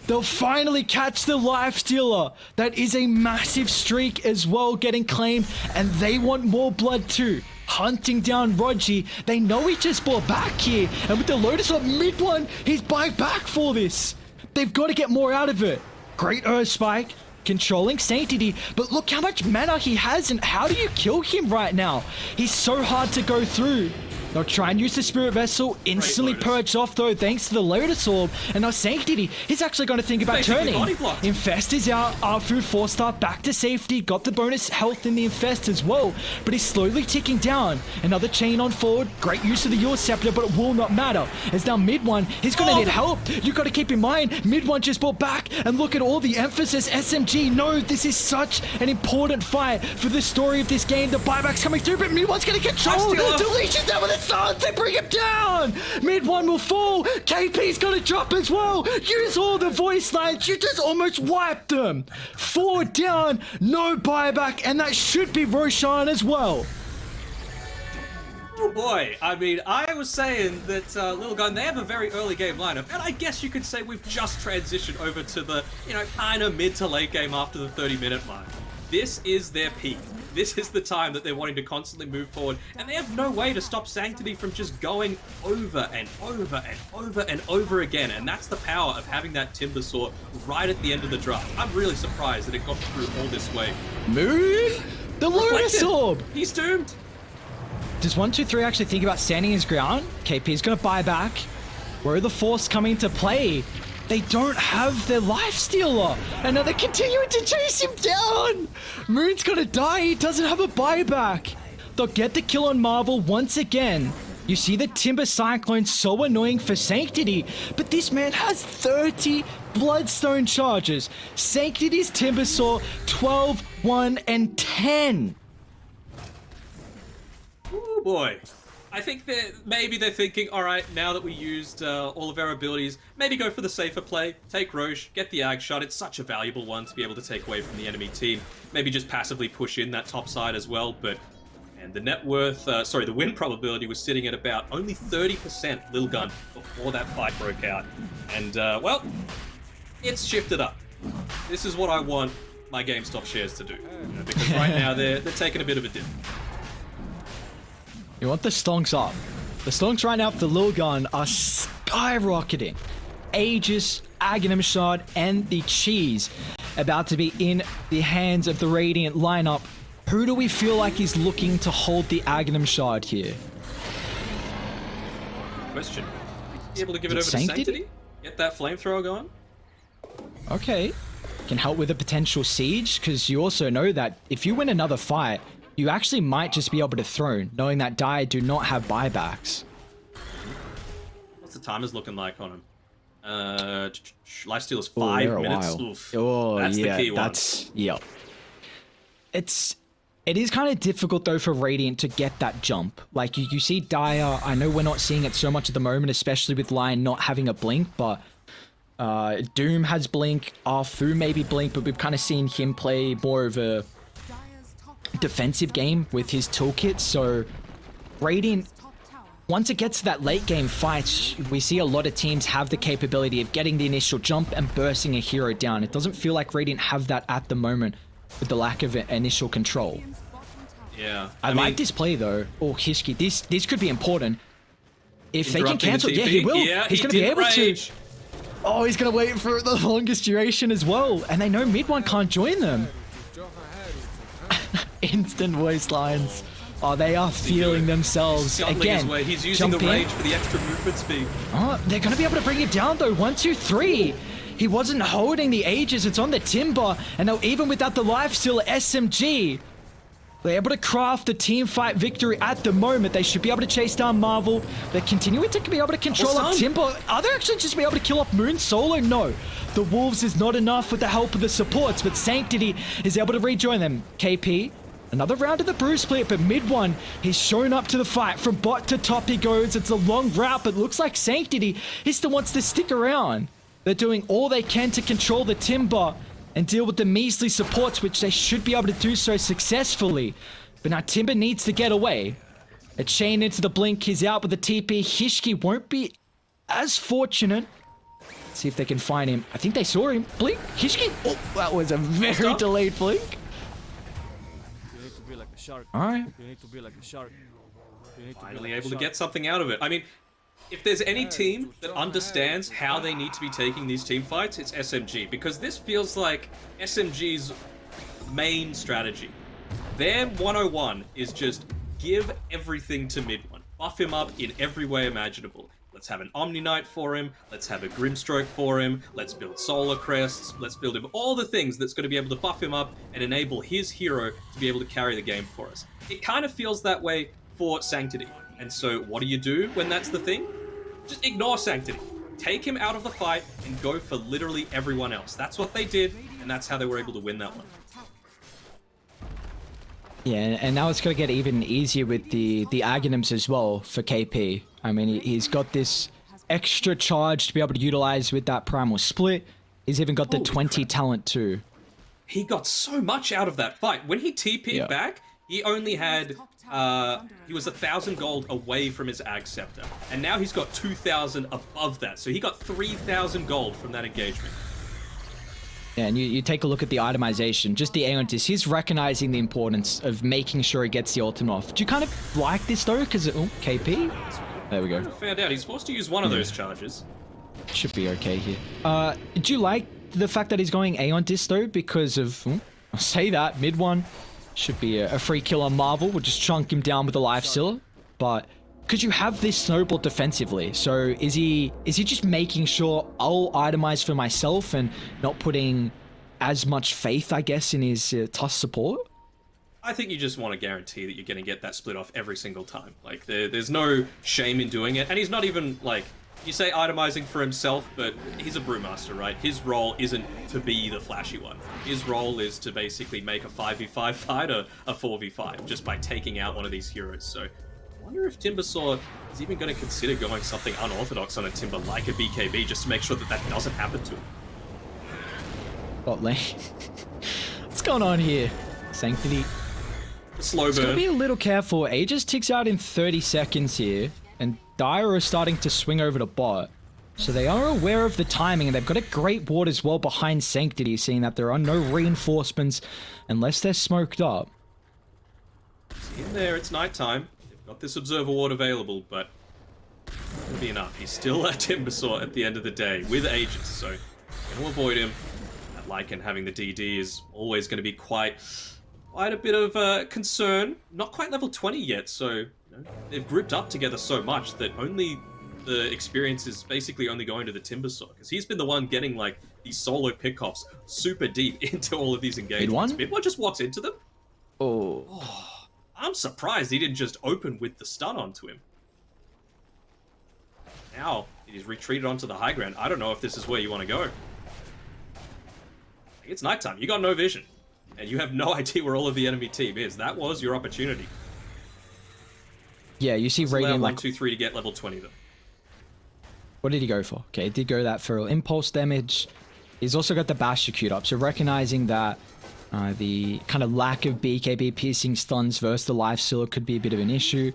they'll finally catch the Life Stealer. That is a massive streak as well getting claimed, and they want more blood too. Hunting down Roji. They know he just bought back here, and with the Lotus on mid one, he's buying back for this. They've got to get more out of it. Great Earth Spike. Controlling Sanctity, but look how much mana he has, and how do you kill him right now? He's so hard to go through. They'll try and use the Spirit Vessel, instantly purged off though thanks to the Lotus Orb, and now Sanctity, he's actually going to think about turning. Infest is out, Arfu 4-star back to safety, got the bonus health in the Infest as well, but he's slowly ticking down. Another chain on forward, great use of the Your Scepter, but it will not matter, as now mid one, he's going to need help. You got to keep in mind, mid one just brought back, and look at all the emphasis. SMG, no, this is such an important fight for the story of this game. The buyback's coming through, but mid one's going to control. Deletion's down with the Silence, they bring him down. Mid one will fall. KP's gonna drop as well. Use all the voice lines. You just almost wiped them. 4 down, no buyback, and that should be Roshan as well. Oh boy, I mean, I was saying that Lilgun, they have a very early game lineup, and I guess you could say we've just transitioned over to the, kind of mid to late game after the 30-minute mark. This is their peak. This is the time that they're wanting to constantly move forward, and they have no way to stop Sanctity from just going over and over and over and over again, and that's the power of having that Timbersaw right at the end of the draft. I'm really surprised that it got through all this way. Moon? The Lotus Orb! He's doomed! Does 1, 2, 3 actually think about standing his ground? KP's gonna buy back. Where are the Force coming to play? They don't have their Life Stealer, and now they're continuing to chase him down. Moon's gonna die. He doesn't have a buyback. They'll get the kill on Marvel once again. You see the Timber Cyclone, so annoying for Sanctity, but this man has 30 Bloodstone charges. Sanctity's Timbersaw, 12, 1, and 10. Oh boy. I think that maybe they're thinking, all right, now that we used all of our abilities, maybe go for the safer play, take Roche, get the Ag shot. It's such a valuable one to be able to take away from the enemy team. Maybe just passively push in that top side as well, but and the net worth, the win probability was sitting at about only 30% Lilgun before that fight broke out. And, well, it's shifted up. This is what I want my GameStop shares to do, because right now they're taking a bit of a dip. You want the stonks up. The stonks right now for Lilgun are skyrocketing. Aegis, Aghanim Shard, and the Cheese about to be in the hands of the Radiant lineup. Who do we feel like is looking to hold the Aghanim Shard here? Question. Be able to give it over to Sanctity? Get that flamethrower going? Okay. Can help with a potential siege, because you also know that if you win another fight, you actually might just be able to throne, knowing that Dire do not have buybacks. What's the timers looking like on him? Lifesteal is 5 minutes. Oof. Oh, that's yeah, the key one. That's, yep. It is kind of difficult though for Radiant to get that jump. Like you see Dire, I know we're not seeing it so much at the moment, especially with Lion not having a blink, but Doom has blink, Arfu maybe blink, but we've kind of seen him play more of a defensive game with his toolkit, so Radiant once it gets to that late game fight, we see a lot of teams have the capability of getting the initial jump and bursting a hero down. It doesn't feel like Radiant have that at the moment with the lack of initial control. Yeah. I like this play though. Oh, Hishki, this could be important. If they can cancel, yeah, he will. Yeah, he's going to be able to. Oh, he's going to wait for the longest duration as well. And they know mid one can't join them. Instant voice lines. Oh, they are feeling themselves again. He's using the rage for the extra movement speed. Oh, they're going to be able to bring it down though. 1, 2, 3. He wasn't holding the Aegis. It's on the Timber. And now even without the life steal, SMG, they're able to craft the team fight victory at the moment. They should be able to chase down Marvel. They're continuing to be able to control up Timber. Are they actually just be able to kill off Moon solo? No. The Wolves is not enough with the help of the supports, but Sanctity is able to rejoin them. KP, another round of the Bruce split, but mid one, he's shown up to the fight. From bot to top he goes. It's a long route, but looks like Sanctity, he still wants to stick around. They're doing all they can to control the Timber and deal with the measly supports, which they should be able to do so successfully. But now Timber needs to get away. A chain into the blink, he's out with the TP. Hishki won't be as fortunate. Let's see if they can find him. I think they saw him. Blink, Hishki. Oh, that was a very delayed blink. You need to be like a shark. All right. You need to be like a shark. Finally able to get something out of it. I mean, if there's any team that understands how they need to be taking these team fights, it's SMG. Because this feels like SMG's main strategy. Their 101 is just give everything to mid one. Buff him up in every way imaginable. Let's have an Omni Knight for him. Let's have a Grimstroke for him. Let's build Solar Crests. Let's build him all the things that's going to be able to buff him up and enable his hero to be able to carry the game for us. It kind of feels that way for Sanctity. And so what do when that's the thing? Just ignore Sanctity. Take him out of the fight and go for literally everyone else. That's what they did, and that's how they were able to win that one. Yeah, and now it's going to get even easier with the Aghanims as well for KP. I mean, he's got this extra charge to be able to utilize with that Primal Split. He's even got the 20 talent too. He got so much out of that fight. When he TP'd back, he only had... he was 1,000 gold away from his Ag Scepter. And now he's got 2,000 above that. So he got 3,000 gold from that engagement. Yeah, and you take a look at the itemization, just the Aeontis, he's recognizing the importance of making sure he gets the ultimate off. Do you kind of like this though? Because, oh, KP? There we go. Found out he's forced to use one of those charges. Should be okay here. Do you like the fact that he's going Aeontis though? Because of, I'll say that, mid one. Should be a free kill on Marvel. We'll just chunk him down with a life stealer. But because you have this snowball defensively, so is he just making sure I'll itemize for myself and not putting as much faith, I guess, in his Tusk support? I think you just want to guarantee that you're going to get that split off every single time. Like, there's no shame in doing it. And he's not even, like, you say itemizing for himself, but he's a Brewmaster, right? His role isn't to be the flashy one. His role is to basically make a 5v5 fight a 4v5 just by taking out one of these heroes. So I wonder if Timbersaw is even going to consider going something unorthodox on a Timber like a BKB just to make sure that that doesn't happen to him. Bot lane. What's going on here? Sanctity. Slow burn. It's going to be a little careful. Aegis ticks out in 30 seconds here. And Dire is starting to swing over to bot. So they are aware of the timing, and they've got a great ward as well behind Sanctity, seeing that there are no reinforcements unless they're smoked up. In there, it's nighttime. They've got this Observer ward available, but it won't be enough. He's still a Timbersaw at the end of the day with Aegis, so going to avoid him. That Lycan having the DD is always going to be quite a bit of concern. Not quite level 20 yet, so they've grouped up together so much that only the experience is basically only going to the Timbersaw, because he's been the one getting like these solo pickoffs super deep into all of these engagements. Mid-one just walks into them. Oh, I'm surprised he didn't just open with the stun onto him. Now he's retreated onto the high ground. I don't know if this is where you want to go. It's nighttime. You got no vision, and you have no idea where all of the enemy team is. That was your opportunity. Yeah, you see Radiant like 1, 2, 3 to get level 20 though. What did he go for? Okay, he did go that for impulse damage. He's also got the Basher queued up, so recognizing that the kind of lack of BKB piercing stuns versus the life stealer could be a bit of an issue.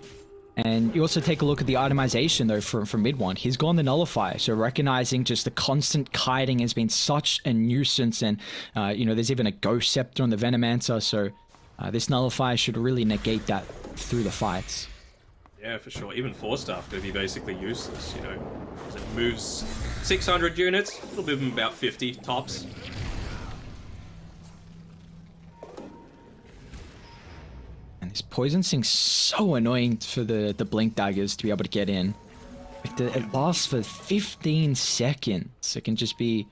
And you also take a look at the itemization though from mid one. He's gone the nullifier, so recognizing just the constant kiting has been such a nuisance, and you know, there's even a ghost scepter on the Venomancer, so this nullifier should really negate that through the fights. Yeah, for sure. Even 4-staff going to be basically useless, you know. It moves 600 units, it'll move them about 50 tops. And this poison thing's so annoying for the blink daggers to be able to get in. Like it lasts for 15 seconds. It can just be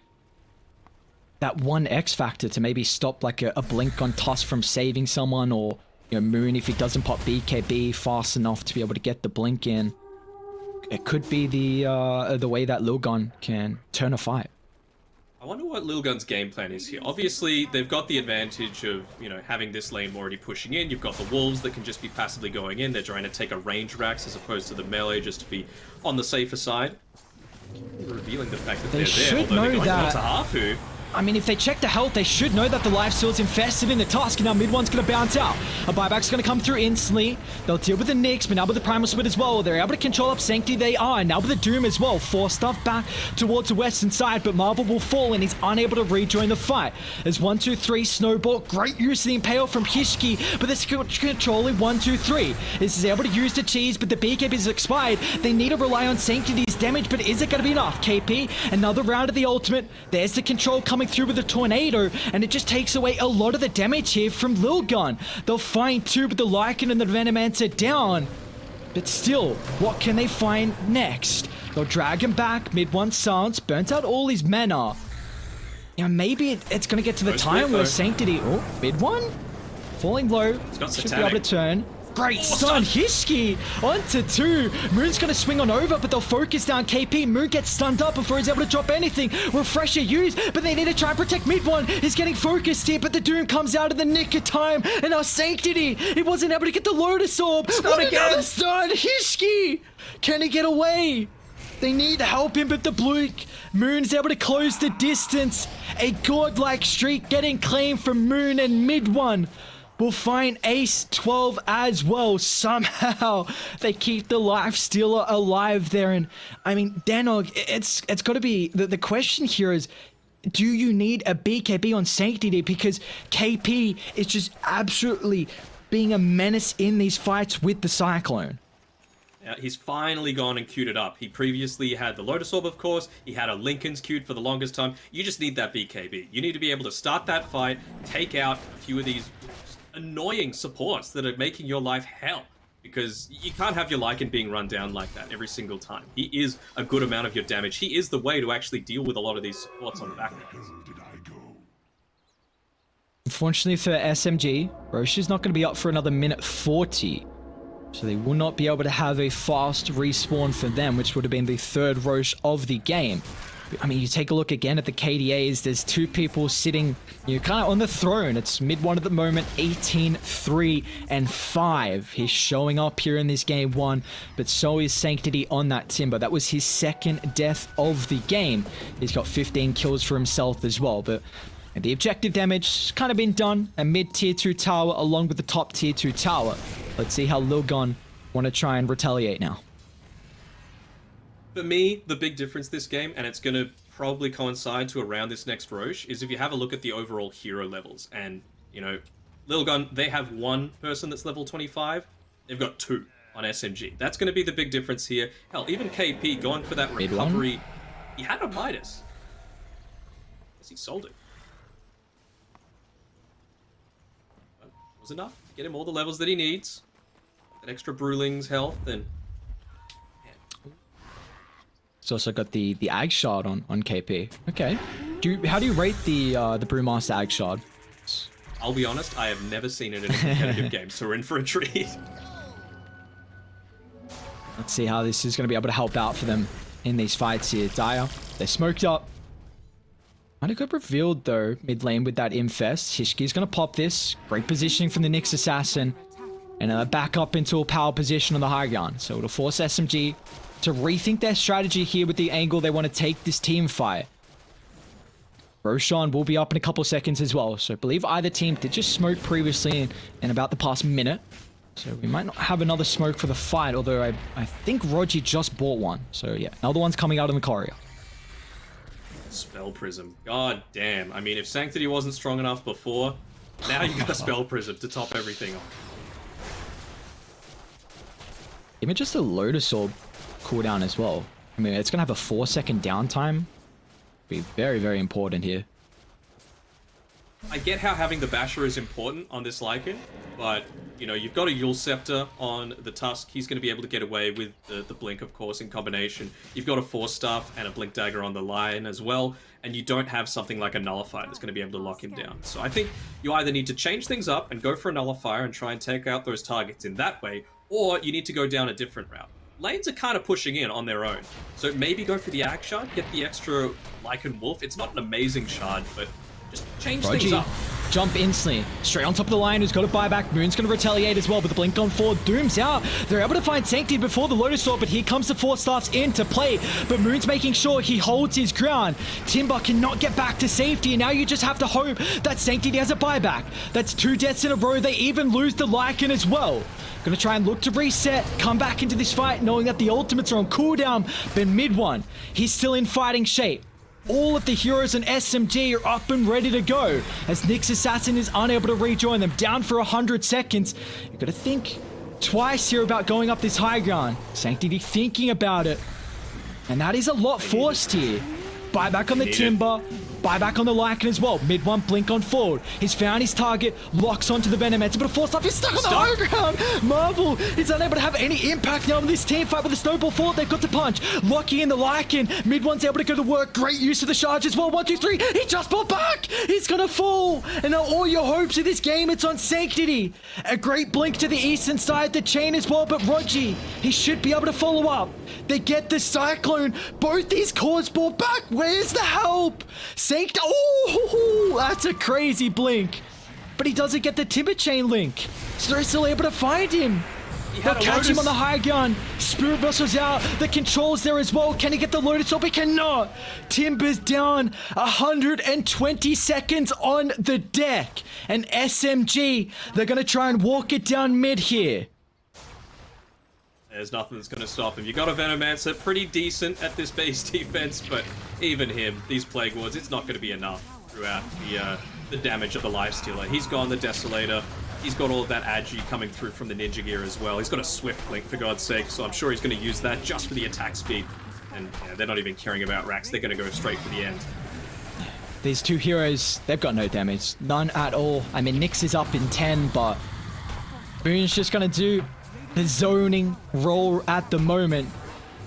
that one X factor to maybe stop like a blink on Tusk from saving someone, or you know, Moon if he doesn't pop BKB fast enough to be able to get the blink in. It could be the way that Lilgun can turn a fight. I wonder what Lilgun's game plan is here. Obviously, they've got the advantage of, you know, having this lane already pushing in. You've got the wolves that can just be passively going in. They're trying to take a range rax as opposed to the melee just to be on the safer side. Revealing the fact that They they're should there, although know they're going that. to Hafu. I mean, if they check the health, they should know that the lifesteal's infested in the Tusk, and now mid one's going to bounce out. A buyback's going to come through instantly. They'll deal with the Nyx, but now with the Primal Split as well. They're able to control up Sanctity, they are. And now with the Doom as well. Force stuff back towards the western side, but Marvel will fall, and he's unable to rejoin the fight. As 1, 2, 3, Snowball. Great use of the Impale from Hishki, but this controlling 1, 2, 3. This is able to use the cheese, but the BKB is expired. They need to rely on Sanctity's damage, but is it going to be enough? KP, another round of the ultimate. There's the control coming through with the Tornado, and it just takes away a lot of the damage here from Lilgun. They'll find two, but the Lycan and the Venomancer down. But still, what can they find next? They'll drag him back, mid one silence, burnt out all his mana. You know, maybe it's going to get to the time where Sanctity... Oh, mid one? Falling low. Should be able to turn. Great stun, Hishki onto 2. Moon's gonna swing on over, but they'll focus down KP. Moon gets stunned up before he's able to drop anything. Refresher used, but they need to try and protect mid one. He's getting focused here, but the Doom comes out in the nick of time. And now Sanctity, he wasn't able to get the Lotus Orb. What another stun, Hishki! Can he get away? They need to help him, but the Blink. Moon's able to close the distance. A godlike streak getting claimed from Moon and mid one. We'll find Ace 12 as well. Somehow they keep the life stealer alive there. And I mean, Danog, it's got to be the question here is, do you need a BKB on Sanctity? Because KP is just absolutely being a menace in these fights with the Cyclone. He's finally gone and queued it up. He previously had the Lotus Orb, of course. He had a Lincoln's queued for the longest time. You just need that BKB. You need to be able to start that fight, take out a few of these annoying supports that are making your life hell, because you can't have your Lycan being run down like that every single time. He is a good amount of your damage. He is the way to actually deal with a lot of these supports on the back lines. Unfortunately for SMG, Roche is not going to be up for another minute 40, so they will not be able to have a fast respawn for them, which would have been the third Roche of the game. I mean, you take a look again at the KDAs, there's two people sitting, you know, kind of on the throne. It's mid one at the moment, 18, 3, and 5. He's showing up here in this game 1, but so is Sanctity on that Timber. That was his second death of the game. He's got 15 kills for himself as well, but the objective damage has kind of been done. A mid tier 2 tower along with the top tier 2 tower. Let's see how Lilgun want to try and retaliate now. For me, the big difference this game, and it's going to probably coincide to around this next Roche, is if you have a look at the overall hero levels. And, you know, Lilgun, they have one person that's level 25. They've got 2 on SMG. That's going to be the big difference here. Hell, even KP going for that recovery. He had a Midas. Guess he sold it. But it was enough to get him all the levels that he needs. That extra Brewling's health and... It's also got the Ag Shard on KP. Okay. How do you rate the Brewmaster Ag Shard? I'll be honest, I have never seen it in a competitive game, so we're in for a treat. Let's see how this is going to be able to help out for them in these fights here. Dire, they're smoked up. Kind of got revealed though, mid lane with that Infest. Hishki's going to pop this. Great positioning from the Nyx Assassin. And back up into a power position on the high ground. So it'll force SMG to rethink their strategy here with the angle they want to take this team fight. Roshan will be up in a couple seconds as well. So I believe either team did just smoke previously in about the past minute. So we might not have another smoke for the fight, although I think Rogi just bought one. So yeah, another one's coming out in the corridor. Spell Prism. God damn. I mean, if Sanctity wasn't strong enough before, now you got a Spell Prism to top everything off. Even just a Lotus Orb cooldown as well. I mean, it's going to have a 4-second downtime. Be very, very important here. I get how having the Basher is important on this Lycan, but, you know, you've got a Yule Scepter on the Tusk. He's going to be able to get away with the Blink, of course, in combination. You've got a Force Staff and a Blink Dagger on the Lion as well, and you don't have something like a Nullifier that's going to be able to lock him down. So I think you either need to change things up and go for a Nullifier and try and take out those targets in that way, or you need to go down a different route. Lanes are kind of pushing in on their own, so maybe go for the Ag Shard, get the extra Lycan Wolf. It's not an amazing shard, but just change things up. Jump instantly. Straight on top of the Lion who's got a buyback. Moon's going to retaliate as well, but the blink on forward. Doom's out. They're able to find Sanctity before the Lotus Orb, but here comes the Force Staffs into play. But Moon's making sure he holds his ground. Timber cannot get back to safety, and now you just have to hope that Sanctity has a buyback. That's 2 deaths in a row. They even lose the Lycan as well. Gonna try and look to reset, come back into this fight, knowing that the ultimates are on cooldown, but mid one, he's still in fighting shape. All of the heroes and SMG are up and ready to go, as Nyx Assassin is unable to rejoin them, down for 100 seconds. You gotta think twice here about going up this high ground. Sanctity thinking about it, and that is a lot forced here. Buyback on the Timber. Buyback on the Lycan as well. Mid one, blink on forward. He's found his target, locks onto the Venomancer, but a Force Staff is stuck on the high ground. Marvel is unable to have any impact now on this team fight with the Snowball Fort. They've got to punch. Locking in the Lycan. Mid one's able to go to work. Great use of the charge as well. 1, 2, 3. He just bought back. He's gonna fall. And now all your hopes of this game, it's on Sanctity. A great blink to the eastern side, the chain as well, but Rogi, he should be able to follow up. They get the Cyclone. Both these cores bought back. Where's the help? Oh, that's a crazy blink. But he doesn't get the Timber Chain link. So they're still able to find him. They'll catch him on the high gun. Spirit Vessel's out. The control's there as well. Can he get the Lotus Orb? He cannot. Timber's down. 120 seconds on the deck. And SMG, they're going to try and walk it down mid here. There's nothing that's going to stop him. You got a Venomancer, pretty decent at this base defense, but even him, these Plague Wards, it's not going to be enough throughout the damage of the Lifestealer. He's gone the Desolator. He's got all of that Agi coming through from the Ninja Gear as well. He's got a Swift Blink, for God's sake, so I'm sure he's going to use that just for the attack speed. And they're not even caring about racks. They're going to go straight for the end. These two heroes, they've got no damage. None at all. I mean, Nyx is up in 10, but Boon's just going to do the zoning role at the moment.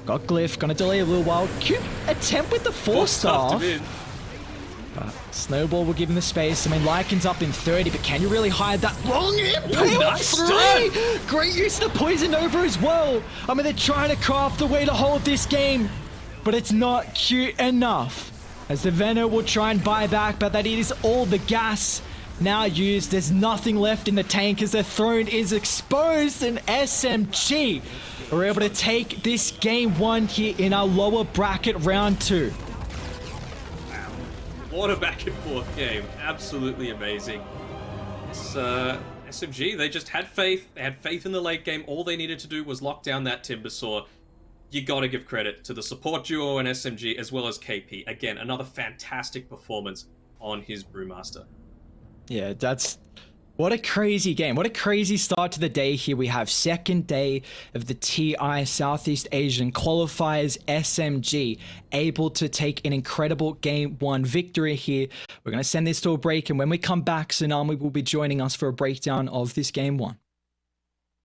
Got Glyph, gonna delay a little while. Cute attempt with the Force Staff. Snowball will give him the space. I mean, Lycan's up in 30, but can you really hide that long impact? Nice 3! Great use of the Poison Nova as well. I mean, they're trying to craft the way to hold this game, but it's not cute enough. As the Veno will try and buy back, but that is all the gas now used. There's nothing left in the tank as the throne is exposed, and SMG are able to take this game 1 here in our lower bracket round 2. Wow. What a back and forth game. Absolutely amazing. This SMG, they just had faith. They had faith in the late game. All they needed to do was lock down that Timbersaw. You gotta give credit to the support duo and SMG as well as KP. Again, another fantastic performance on his Brewmaster. Yeah, that's... What a crazy game. What a crazy start to the day here. We have second day of the TI Southeast Asian Qualifiers. SMG able to take an incredible game 1 victory here. We're going to send this to a break, and when we come back, Tsunami will be joining us for a breakdown of this game 1.